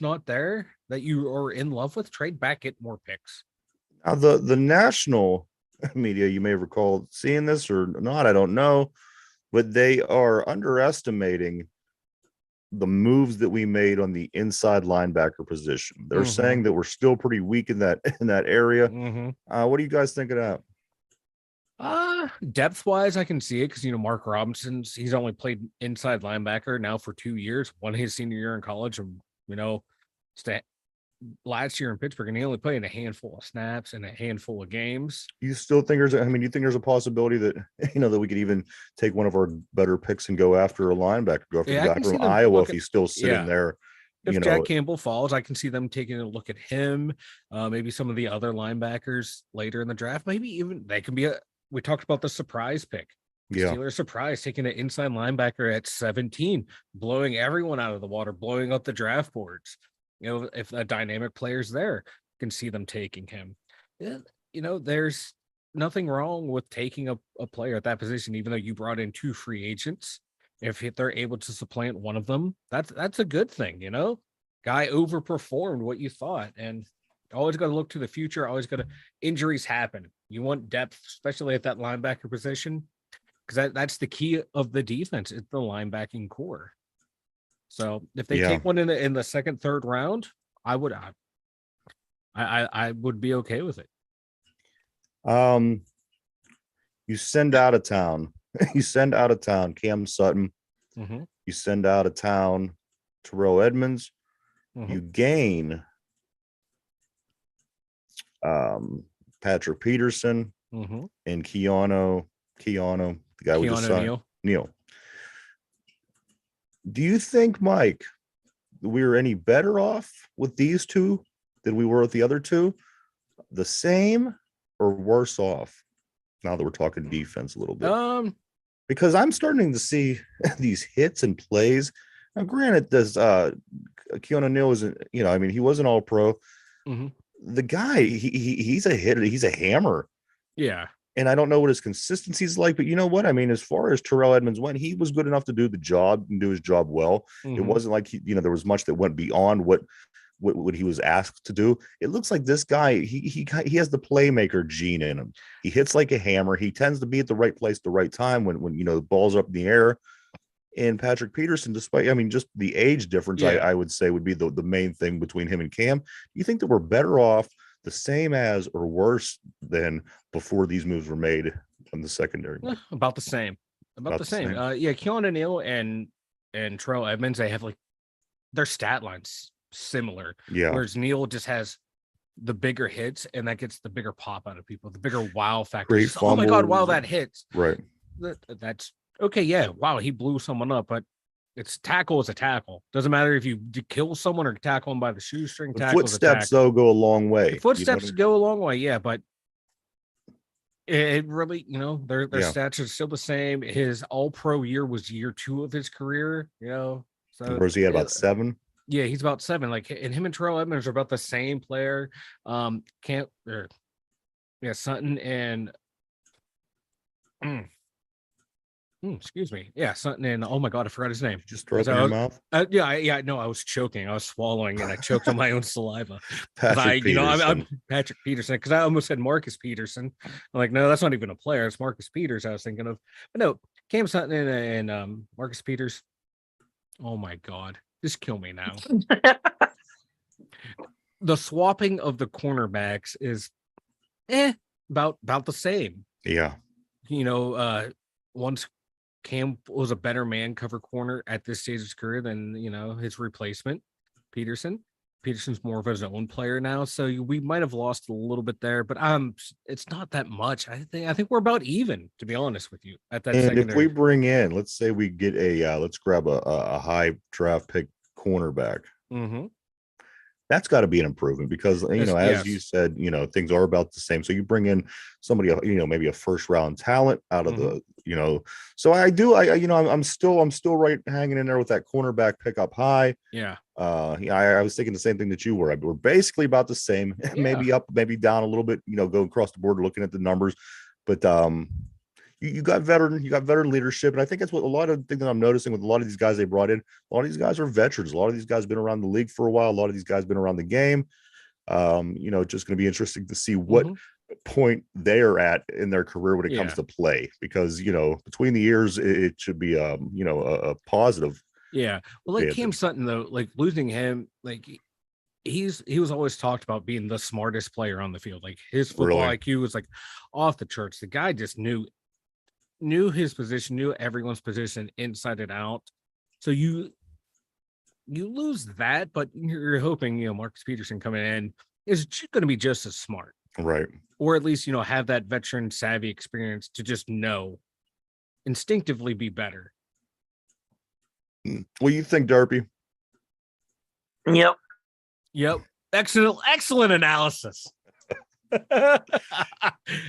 not there that you are in love with, trade back, get more picks. Now, the national media, you may recall seeing this or not, I don't know, but they are underestimating the moves that we made on the inside linebacker position. They're saying that we're still pretty weak in that area. What do you guys think of that? Depth wise, I can see it, because Mark Robinson's he's only played inside linebacker now for 2 years, one his senior year in college, and last year in Pittsburgh, and he only played a handful of snaps and a handful of games. You still think you think there's a possibility that that we could even take one of our better picks and go after a linebacker, go after the guy from Iowa if he's still sitting there. If Jack Campbell falls, I can see them taking a look at him. Maybe some of the other linebackers later in the draft. Maybe even they can be we talked about the surprise pick. Steelers surprise, taking an inside linebacker at 17, blowing everyone out of the water, blowing up the draft boards. If a dynamic player's there, you can see them taking him. There's nothing wrong with taking a player at that position, even though you brought in 2 free agents. If they're able to supplant one of them, that's a good thing. Guy overperformed what you thought, and always got to look to the future. Always got to, injuries happen. You want depth, especially at that linebacker position, because that's the key of the defense. It's the linebacking core. So if they take one in the second, third round, I would be okay with it. You send out of town. You send out of town Cam Sutton. You send out of town Terrell Edmonds. You gain Patrick Peterson and Keanu, the guy with the son, Neal. Do you think, Mike, we were any better off with these two than we were with the other two? The same or worse off? Now that we're talking defense a little bit, because I'm starting to see these hits and plays. Now, granted, this Keanu Neal isn't, he wasn't all pro. The guy, he's a hitter, he's a hammer. Yeah. And I don't know what his consistency is like, but you know what? I mean, as far as Terrell Edmonds went, he was good enough to do the job and do his job well. It wasn't like there was much that went beyond what he was asked to do. It looks like this guy, he has the playmaker gene in him. He hits like a hammer. He tends to be at the right place at the right time when the balls are up in the air. And Patrick Peterson, despite, I mean, just the age difference, I would say would be the main thing between him and Cam. Do you think that we're better off, the same as, or worse than before these moves were made on the secondary? About the same. About the same. Keelan O'Neill and Terrell Edmonds, they have like their stat lines similar. Yeah. Whereas Neal just has the bigger hits, and that gets the bigger pop out of people, the bigger wow factor. Just, oh my God, wow, that hits. Right. That's okay. Yeah. Wow, he blew someone up, but it's tackle is a tackle. Doesn't matter if you kill someone or tackle them by the shoestring. Footsteps though go a long way. Footsteps go a long way. Yeah, but it really, their stats are still the same. His All-Pro year was year 2 of his career. So where's he at, about 7? Yeah, he's about 7. Like, and him and Terrell Edmonds are about the same player. Sutton and. Excuse me. Yeah, Sutton and oh my God, I forgot his name. Just throw it in your mouth. No, I was choking. I was swallowing and I choked on my own saliva. Patrick Peterson. I'm Patrick Peterson because I almost said Marcus Peterson. I'm like, no, that's not even a player. It's Marcus Peters. I was thinking of, but no, Cam Sutton and Marcus Peters. Oh my God, just kill me now. The swapping of the cornerbacks is, about the same. Yeah. Once Cam was a better man cover corner at this stage of his career than his replacement, Peterson. Peterson's more of his own player now, so we might have lost a little bit there, but it's not that much. I think we're about even, to be honest with you. At that, and secondary. If we bring in, let's say we get let's grab a high draft pick cornerback. That's got to be an improvement because as you said, things are about the same. So you bring in somebody, maybe a first round talent out of the, So I'm still right hanging in there with that cornerback pick up high. Yeah. I was thinking the same thing that you were. We're basically about the same. Yeah. Maybe up, maybe down a little bit. Going across the board, looking at the numbers, but you got veteran leadership. And I think that's what a lot of things that I'm noticing with a lot of these guys they brought in. A lot of these guys are veterans. A lot of these guys have been around the league for a while. A lot of these guys have been around the game. Just going to be interesting to see what point they're at in their career when it comes to play, because, between the years, it should be, a positive. Yeah. Well, like Cam Sutton, though, like losing him, like he was always talked about being the smartest player on the field. Like his football IQ was like off the charts. The guy just knew his position, knew everyone's position inside and out. So you lose that, but you're hoping, Marcus Peterson coming in is going to be just as smart. Right. Or at least, have that veteran savvy experience to just instinctively be better. What do you think, Derpy? Yep. Excellent analysis.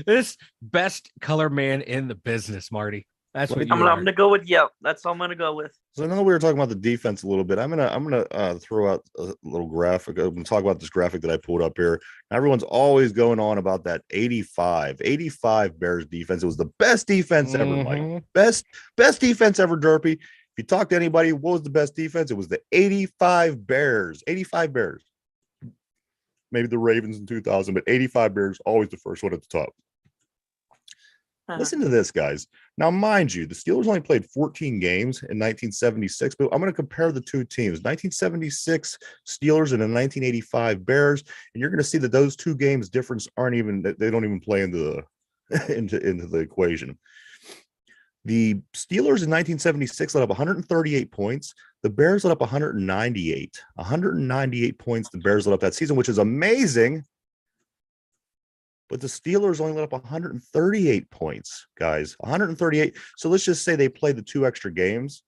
This best color man in the business, Marty. That's what I'm gonna go with yep. That's all I'm gonna go with. So now we were talking about the defense a little bit. I'm gonna throw out a little graphic. I'm gonna talk about this graphic that I pulled up here. Everyone's always going on about that 85 Bears defense. It was the best defense ever, Mike. Best defense ever, Derpy. If you talk to anybody, what was the best defense? It was the 85 Bears. 85 Bears. Maybe the Ravens in 2000, but 85 Bears, always the first one at the top. Listen to this, guys. Now, mind you, the Steelers only played 14 games in 1976, but I'm going to compare the two teams, 1976 Steelers and the 1985 Bears, and you're going to see that those two games difference they don't even play into the equation. The Steelers in 1976 let up 138 points. The Bears let up 198. 198 points the Bears let up that season, which is amazing. But the Steelers only let up 138 points, guys. 138. So let's just say they played the 2 extra games.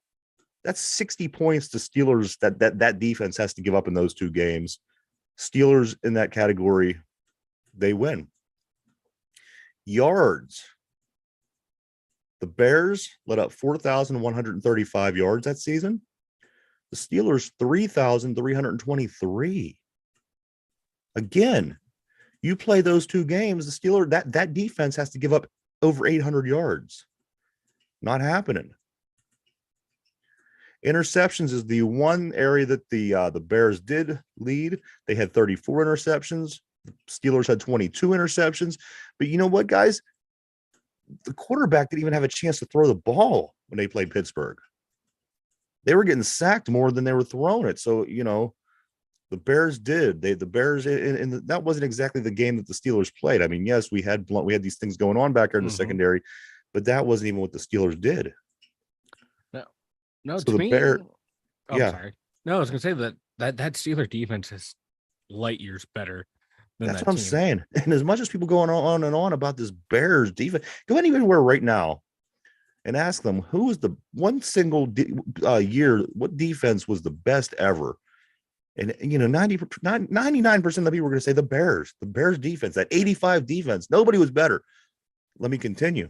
That's 60 points to Steelers that defense has to give up in those 2 games. Steelers in that category, they win. Yards. The Bears let up 4,135 yards that season. The Steelers, 3,323. Again, you play those 2 games, the Steelers, that defense has to give up over 800 yards. Not happening. Interceptions is the one area that the Bears did lead. They had 34 interceptions. The Steelers had 22 interceptions. But you know what, guys? The quarterback didn't even have a chance to throw the ball when they played Pittsburgh. They were getting sacked more than they were throwing it. So, you know, the Bears did. The Bears, and that wasn't exactly the game that the Steelers played. I mean, yes, we had these things going on back there in the secondary, but that wasn't even what the Steelers did. No, so to the me, Bear, yeah. Sorry. No, I was gonna say that Steeler defense is light years better than that's that what I'm team. saying. And as much as people going on and on about this Bears defense, go anywhere right now and ask them who was the one single year, what defense was the best ever. And, you know, 99% of the people were going to say the Bears defense, that 85 defense. Nobody was better. Let me continue.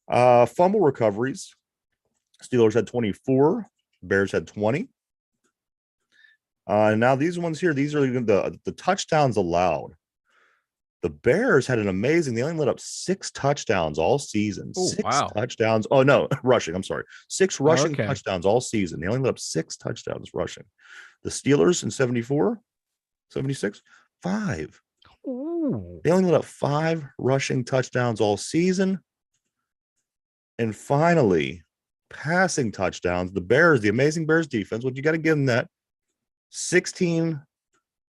Fumble recoveries. Steelers had 24. Bears had 20. Now these ones here, these are the touchdowns allowed. The Bears had an amazing, they only let up 6 touchdowns all season. Oh, 6 wow. touchdowns. Oh, no, rushing. I'm sorry. 6 rushing okay. touchdowns all season. They only let up 6 touchdowns rushing. The Steelers in 74, 76, 5. Ooh. They only let up 5 rushing touchdowns all season. And finally, passing touchdowns. The Bears, the amazing Bears defense, what you got to give them that. 16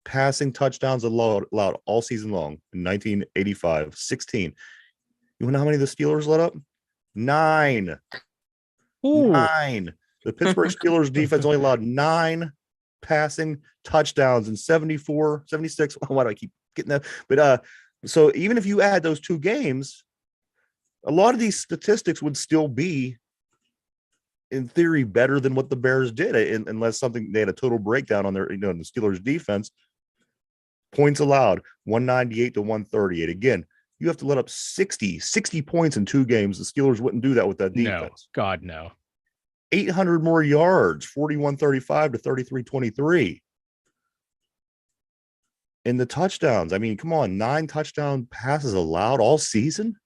passing touchdowns allowed all season long in 1985. 16. You know how many the Steelers let up? 9. Ooh. 9. The Pittsburgh Steelers defense only allowed 9 passing touchdowns in 74, 76. Why do I keep getting that? But so even if you add those 2 games, a lot of these statistics would still be, in theory, better than what the Bears did, unless they had a total breakdown on their, the Steelers defense. Points allowed 198 to 138. Again, you have to let up 60 points in 2 games. The Steelers wouldn't do that with that defense. No, God, no. 800 more yards, 41-35 to 33-23. In the touchdowns, I mean, come on, 9 touchdown passes allowed all season.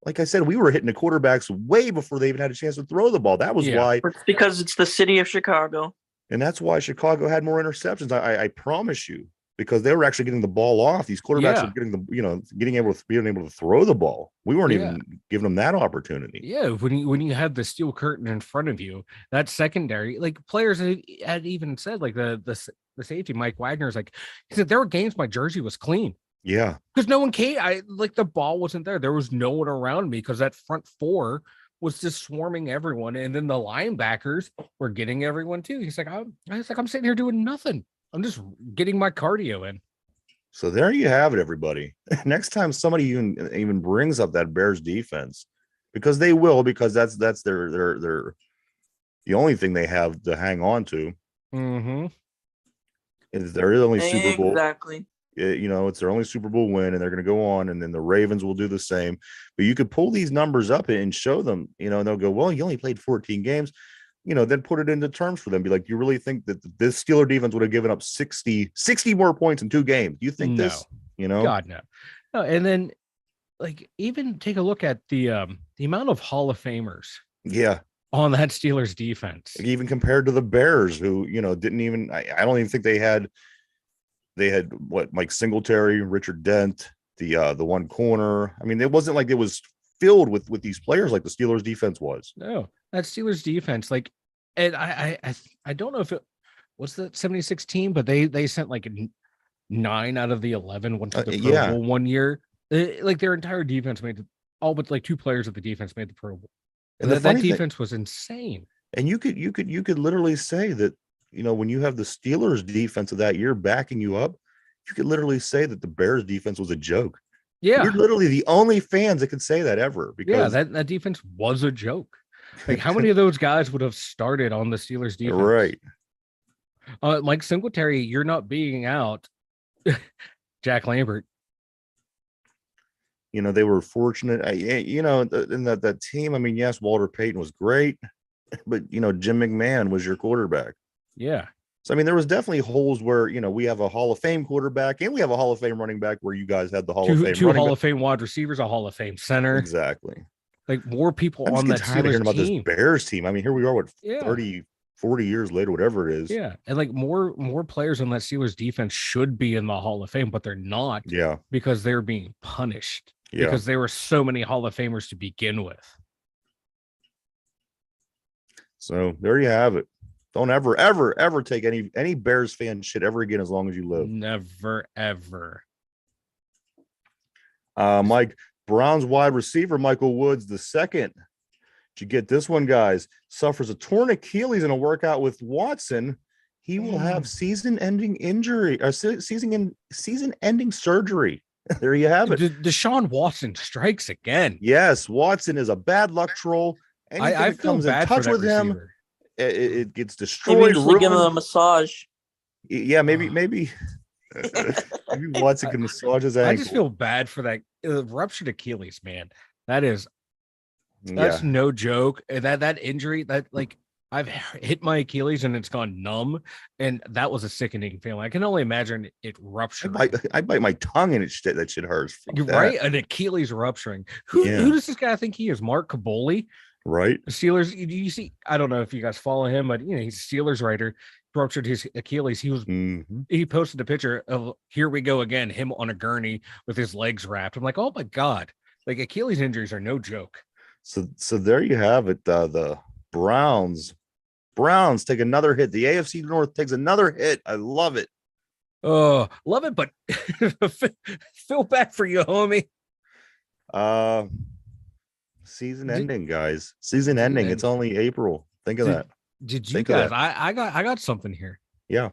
Like I said, we were hitting the quarterbacks way before they even had a chance to throw the ball. That was why. It's because it's the city of Chicago. And that's why Chicago had more interceptions. I promise you, because they were actually getting the ball off. These quarterbacks were getting able to throw the ball. We weren't even giving them that opportunity. Yeah, when you had the steel curtain in front of you, that secondary, like players had even said, like the safety Mike Wagner's like, he said there were games my jersey was clean. Yeah, because no one came. The ball wasn't there. There was no one around me because that front 4 was just swarming everyone, and then the linebackers were getting everyone too. He's like, I'm sitting here doing nothing. I'm just getting my cardio in. So there you have it, everybody. Next time somebody even brings up that Bears defense, because they will, because that's their the only thing they have to hang on to. Mm-hmm. Is their only Super Bowl. Exactly. It's their only Super Bowl win, and they're going to go on, and then the Ravens will do the same. But you could pull these numbers up and show them, and they'll go, well, you only played 14 games. Then put it into terms for them. Be like, you really think that this Steeler defense would have given up 60 more points in 2 games? Do you think this? God, no. No, and then even take a look at the amount of Hall of Famers. Yeah. On that Steelers defense. Even compared to the Bears, who, didn't even, I don't even think they had what, Mike Singletary, Richard Dent, the one corner. I mean, it wasn't like it was filled with these players like the Steelers defense was. No, that Steelers defense, and I don't know if it was the 76 team, but they sent 9 out of the 11 went to the Pro Bowl one year. Their entire defense made all but 2 players of the defense made the Pro Bowl. And that defense was insane. And you could literally say that, when you have the Steelers defense of that year backing you up, you could literally say that the Bears defense was a joke. Yeah. You're literally the only fans that could say that ever. Because that defense was a joke. How many of those guys would have started on the Steelers defense? Right. Mike Singletary, you're not being out. Jack Lambert. They were fortunate. In that team, I mean, yes, Walter Payton was great, but Jim McMahon was your quarterback. Yeah. So I mean, there was definitely holes where we have a Hall of Fame quarterback and we have a Hall of Fame running back where you guys had the Hall of Fame two running Hall back. of Fame wide receivers, a Hall of Fame center. Exactly. Like more people I'm just on that tired of hearing about team. this Bears team. I mean, here we are, 30, 40 years later, whatever it is. Yeah, and like more players on that Steelers defense should be in the Hall of Fame, but they're not. Yeah, because they're being punished. Yeah, because there were so many Hall of Famers to begin with. So there you have it. Don't ever take any Bears fan shit ever again as long as you live. Never, ever. Mike, Browns wide receiver Michael Woods II. Did you get this one, guys? Suffers a torn Achilles in a workout with Watson. He will have season-ending injury or season-ending surgery. There you have it. Deshaun Watson strikes again. Yes, Watson is a bad luck troll. Anything I that comes in touch with him, it gets destroyed. Maybe usually give him a massage. Yeah, maybe Watson can massage his ankle. I just feel bad for that ruptured Achilles, man. That's no joke. That injury, that like I've hit my Achilles and it's gone numb, and that was a sickening feeling. I can only imagine it rupturing. I bite my tongue and that shit hurts. You're right, an Achilles rupturing. Who does this guy think he is? Mark Caboli? Right. The Steelers, you see, I don't know if you guys follow him, but he's a Steelers writer. Ruptured his Achilles. He posted a picture of here we go again, him on a gurney with his legs wrapped. I'm like, oh my God. Like Achilles injuries are no joke. So there you have it. The Browns take another hit. The AFC North takes another hit. I love it. Oh, love it, but feel bad for you, homie. Season ending, guys. Season ending. It's only April. Think of that. Did you guys? I got something here. Yeah.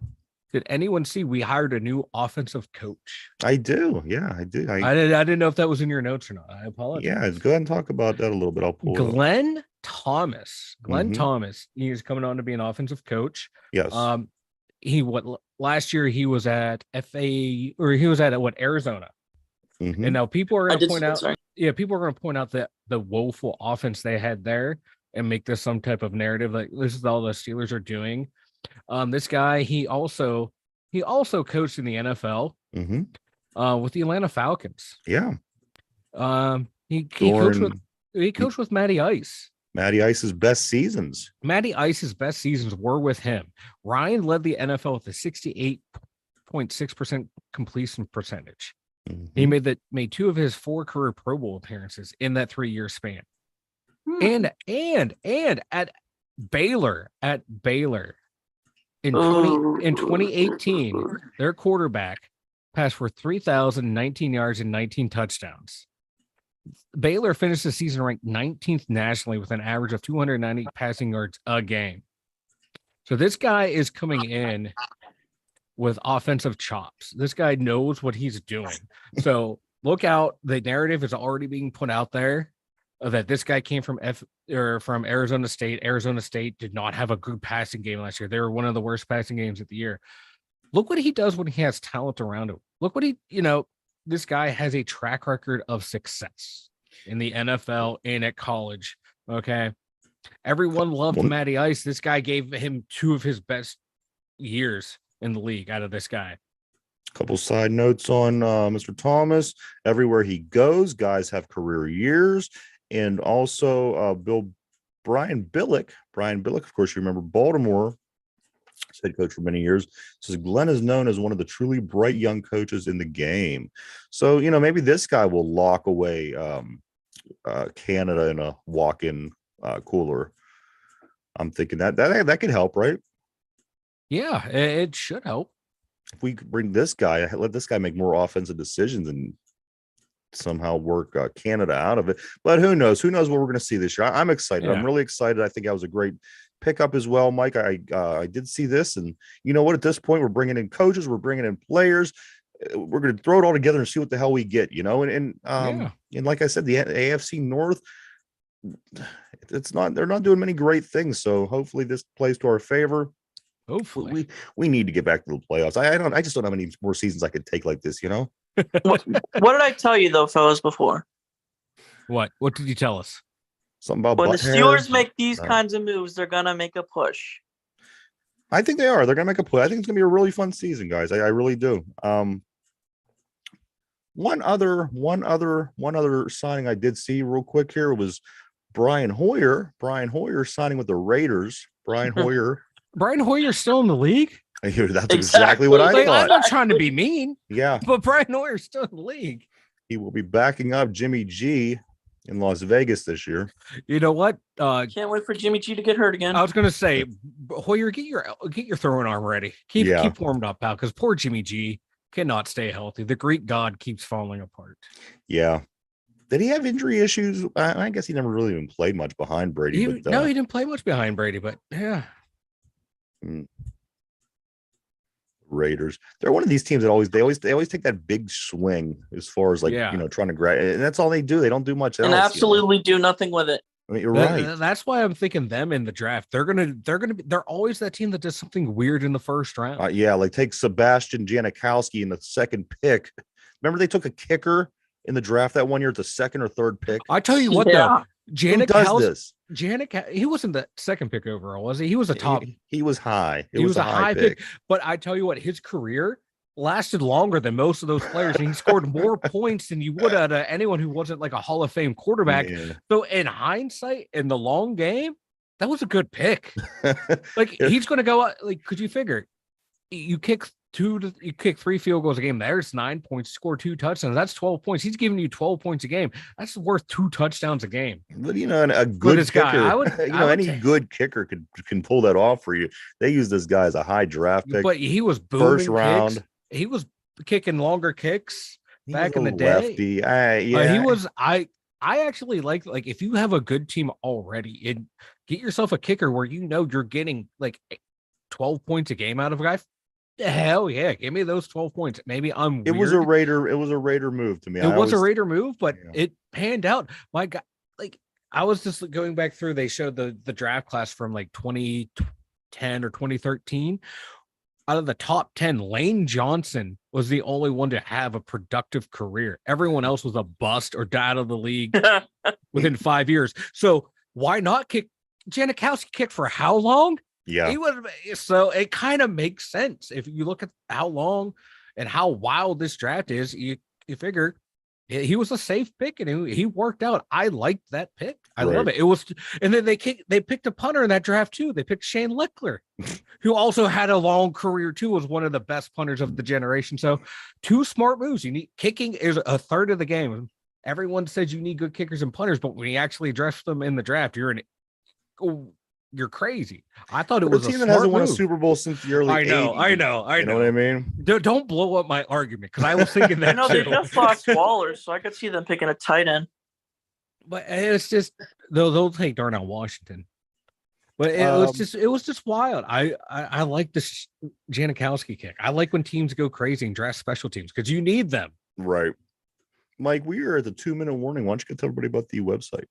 Did anyone see we hired a new offensive coach? I do. Yeah, I do. I didn't know if that was in your notes or not. I apologize. Yeah, go ahead and talk about that a little bit. I'll pull Glenn Thomas. Thomas. He is coming on to be an offensive coach. Yes. Last year he was at Arizona. Mm-hmm. And now people are going to point out. Yeah, people are going to point out that the woeful offense they had there and make this some type of narrative like this is all the Steelers are doing. This guy, he also coached in the NFL with the Atlanta Falcons. Yeah. He coached with Matty Ice. Matty Ice's best seasons. Matty Ice's best seasons were with him. Ryan led the NFL with a 68.6% completion percentage. He made two of his 4 career Pro Bowl appearances in that 3-year span. And at Baylor in 2018, their quarterback passed for 3,019 yards and 19 touchdowns. Baylor finished the season ranked 19th nationally with an average of 290 passing yards a game. So this guy is coming in with offensive chops. This guy knows what he's doing. So look out. The narrative is already being put out there that this guy came from Arizona State. Arizona State did not have a good passing game last year. They were one of the worst passing games of the year. Look what he does when he has talent around him. Look what this guy has a track record of success in the NFL and at college. Okay. Everyone loved Matty Ice. This guy gave him 2 of his best years in the league out of this guy. Couple side notes on Mr. Thomas. Everywhere he goes, guys have career years. And also Brian Billick, of course, you remember Baltimore head coach for many years, says Glenn is known as one of the truly bright young coaches in the game. So, maybe this guy will lock away Canada in a walk-in cooler. I'm thinking that could help, right? Yeah, it should help. If we could bring this guy, let this guy make more offensive decisions and somehow work Canada out of it. But who knows? Who knows what we're going to see this year? I'm excited. Yeah. I'm really excited. I think that was a great pickup as well, Mike. I did see this, and you know what? At this point, we're bringing in coaches, we're bringing in players. We're going to throw it all together and see what the hell we get, And like I said, the AFC North, they're not doing many great things. So hopefully this plays to our favor. Hopefully we need to get back to the playoffs. I just don't have any more seasons I could take like this, What did I tell you though, fellas, before? What did you tell us? Something about when the Steelers make these kinds of moves, they're gonna make a push. I think they are. They're gonna make a play. I think it's gonna be a really fun season, guys. I really do. One other signing I did see real quick here was Brian Hoyer. Brian Hoyer signing with the Raiders. Brian Hoyer. Brian Hoyer's still in the league. That's exactly what I Like, thought. I'm not trying to be mean. Yeah, but Brian Hoyer's still in the league. He will be backing up Jimmy G in Las Vegas this year. You know what? Can't wait for Jimmy G to get hurt again. I was gonna say, Hoyer, get your throwing arm ready. Keep warmed up, pal, because poor Jimmy G cannot stay healthy. The Greek god keeps falling apart. Yeah. Did he have injury issues? I guess he never really even played much behind Brady. No, he didn't play much behind Brady, but yeah. Raiders. They're one of these teams that always take that big swing as far as trying to grab, and that's all they do. They don't do much else. And absolutely do nothing with it. I mean, you're right. That's why I'm thinking them in the draft. They're always that team that does something weird in the first round. Like take Sebastian Janikowski in the second pick. Remember they took a kicker in the draft that one year at the second or third pick. I tell you what, though, Janikowski, he wasn't the second pick overall, was he? He was a top. He was high. He was a high pick. But I tell you what, his career lasted longer than most of those players, and he scored more points than you would out of anyone who wasn't like a Hall of Fame quarterback. Yeah. So in hindsight, in the long game, that was a good pick. He's going to go out. Like, could you figure you kick 3 field goals a game? There's 9 points. Score 2 touchdowns. That's 12 points. He's giving you 12 points a game. That's worth 2 touchdowns a game. But a good kicker, any good kicker can pull that off for you. They use this guy as a high draft pick, but he was booming first round. Kicks. He was kicking longer kicks back in the day. He was. I actually like if you have a good team already, get yourself a kicker where you're getting like 12 points a game out of a guy. Hell yeah, give me those 12 points. Maybe I'm weird. It was a Raider move to me. It was a Raider move, but it panned out. My God, I was just going back through, they showed the draft class from like 2010 or 2013. Out of the top 10, Lane Johnson was the only one to have a productive career. Everyone else was a bust or died out of the league within 5 years. So why not kick? Janikowski kicked for how long? Yeah. So it kind of makes sense. If you look at how long and how wild this draft is, you figure he was a safe pick and he worked out. I liked that pick. I love it. It was, and then they picked a punter in that draft too. They picked Shane Leckler, who also had a long career too, was one of the best punters of the generation. So 2 smart moves. You need kicking is a third of the game. Everyone says you need good kickers and punters, but when you actually address them in the draft, you're crazy. I thought it was a team that hasn't won a Super Bowl since the early 80s. I know. You know what I mean? Don't blow up my argument, because I was thinking that. They just lost Waller, so I could see them picking a tight end. But it's just they'll take Darnell Washington. But it was just wild. I like this Janikowski kick. I like when teams go crazy and draft special teams because you need them. Right. Mike, we are at the 2-minute warning. Why don't you tell everybody about the website?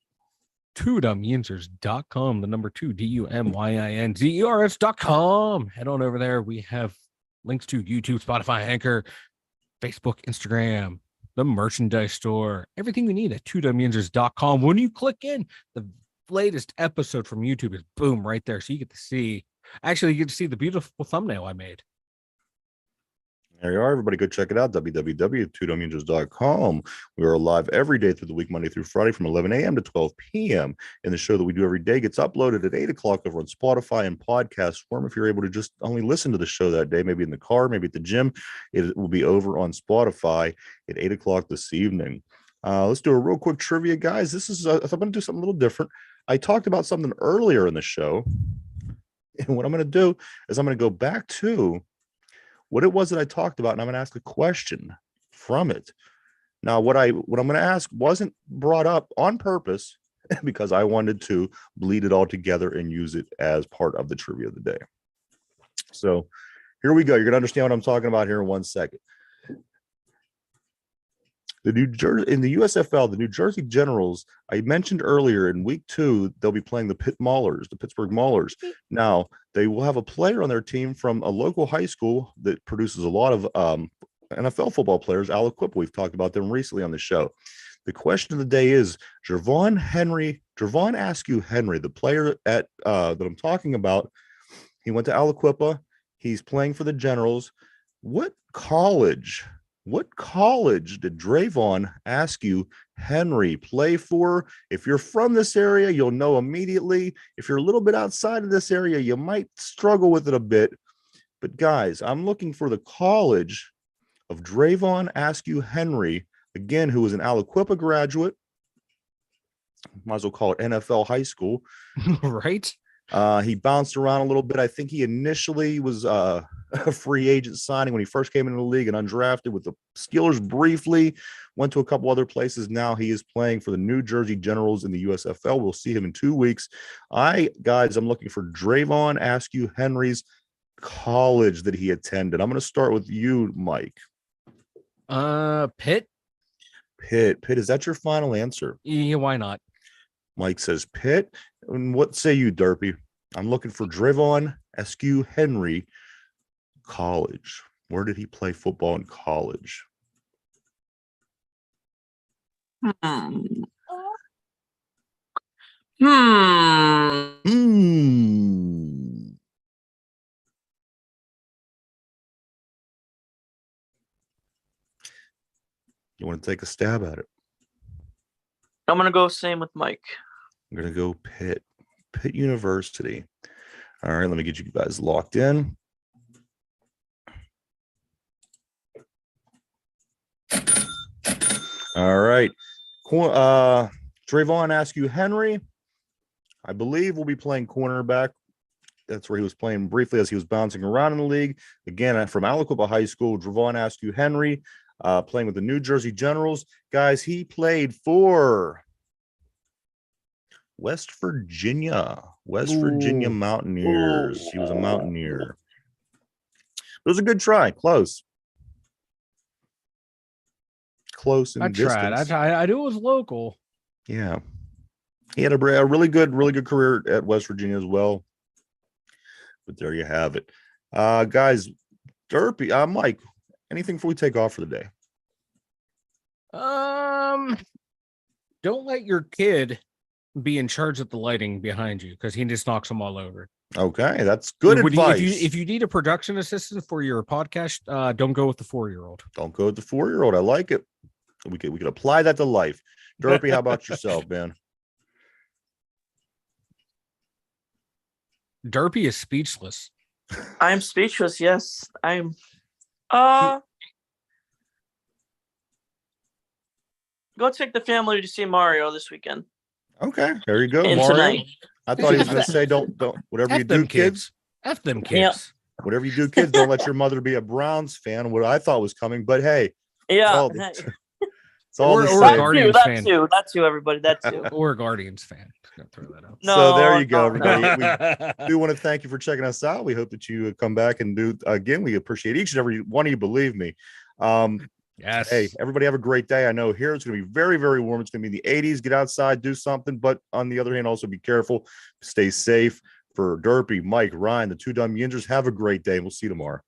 twodumyinzers.com, the number 2 DUMYINZERS.com. Head on over there. We have links to YouTube, Spotify, Anchor, Facebook, Instagram, the merchandise store, everything you need at twodumyinzers.com. When you click in, the latest episode from YouTube is boom right there. So you get to see the beautiful thumbnail I made. There you are, everybody. Go check it out, www.twodumyinzers.com. We are live every day through the week, Monday through Friday from 11 a.m. to 12 p.m. And the show that we do every day gets uploaded at 8 o'clock over on Spotify and podcast form. If you're able to just only listen to the show that day, maybe in the car, maybe at the gym, it will be over on Spotify at 8 o'clock this evening. Let's do a real quick trivia, guys. This is if I'm going to do something a little different. I talked about something earlier in the show. And what I'm going to do is I'm going to go back to what it was that I talked about, and I'm going to ask a question from it. Now, what I'm going to ask wasn't brought up on purpose because I wanted to bleed it all together and use it as part of the trivia of the day. So here we go. You're going to understand what I'm talking about here in 1 second. In the USFL, the New Jersey Generals, I mentioned earlier in week 2, they'll be playing the Pittsburgh Maulers. Now, they will have a player on their team from a local high school that produces a lot of NFL football players, Aliquippa. We've talked about them recently on the show. The question of the day is Jervon Askew Henry, the player that I'm talking about. He went to Aliquippa. He's playing for the Generals. What college did Drayvon Askew Henry play for? If you're from this area, you'll know immediately. If you're a little bit outside of this area, you might struggle with it a bit. But guys, I'm looking for the college of Drayvon Askew Henry, again, who was an Aliquippa graduate. Might as well call it NFL high school. Right. He bounced around a little bit. I think he initially was a free agent signing when he first came into the league and undrafted with the Steelers briefly, went to a couple other places. Now he is playing for the New Jersey Generals in the USFL. We'll see him in 2 weeks. I'm looking for Drayvon Askew Henry's college that he attended. I'm going to start with you, Mike. Pitt. Pitt. Is that your final answer? Yeah, why not? Mike says Pitt. And what say you, Derpy? I'm looking for Drayvon Askew Henry college. Where did he play football in college? You want to take a stab at it? I'm gonna go same with Mike. I'm gonna go Pitt University. All right, let me get you guys locked in. All right, Drayvon Askew Henry, I believe, will be playing cornerback. That's where he was playing briefly as he was bouncing around in the league. Again, from Aliquippa High School, Drayvon Askew Henry, playing with the New Jersey Generals. Guys, he played for West Virginia Mountaineers. He was a Mountaineer. It was a good try. Close in distance. I knew it was local. Yeah. He had a really good career at West Virginia as well. But there you have it. Guys, Derpy, Mike, anything before we take off for the day? Don't let your kid be in charge of the lighting behind you because he just knocks them all over. Okay, that's good advice. If you need a production assistant for your podcast, don't go with the 4-year-old. Don't go with the 4-year-old. I like it. We could apply that to life. Derpy, how about yourself, man? Derpy is speechless. I'm speechless. Yes, I'm. Go take the family to see Mario this weekend. Okay, there you go, And Mario. tonight. I thought he was going to say, don't. Whatever F you them do, kids. F them kids. Yep. Whatever you do, kids, don't let your mother be a Browns fan. What I thought was coming, but hey, Yeah. it's all Or the a same. Guardians fan. That too, everybody. That too. Or a Guardians fan. Just gonna throw that out. So there you go, no. everybody. We do want to thank you for checking us out. We hope that you come back and do again. We appreciate each and every one of you. Believe me. Yes. Hey, everybody have a great day. I know here it's going to be very, very warm. It's going to be in the 80s. Get outside, do something. But on the other hand, also be careful. Stay safe. For Derpy, Mike, Ryan, the two dumb yinzers, have a great day. We'll see you tomorrow. Bye.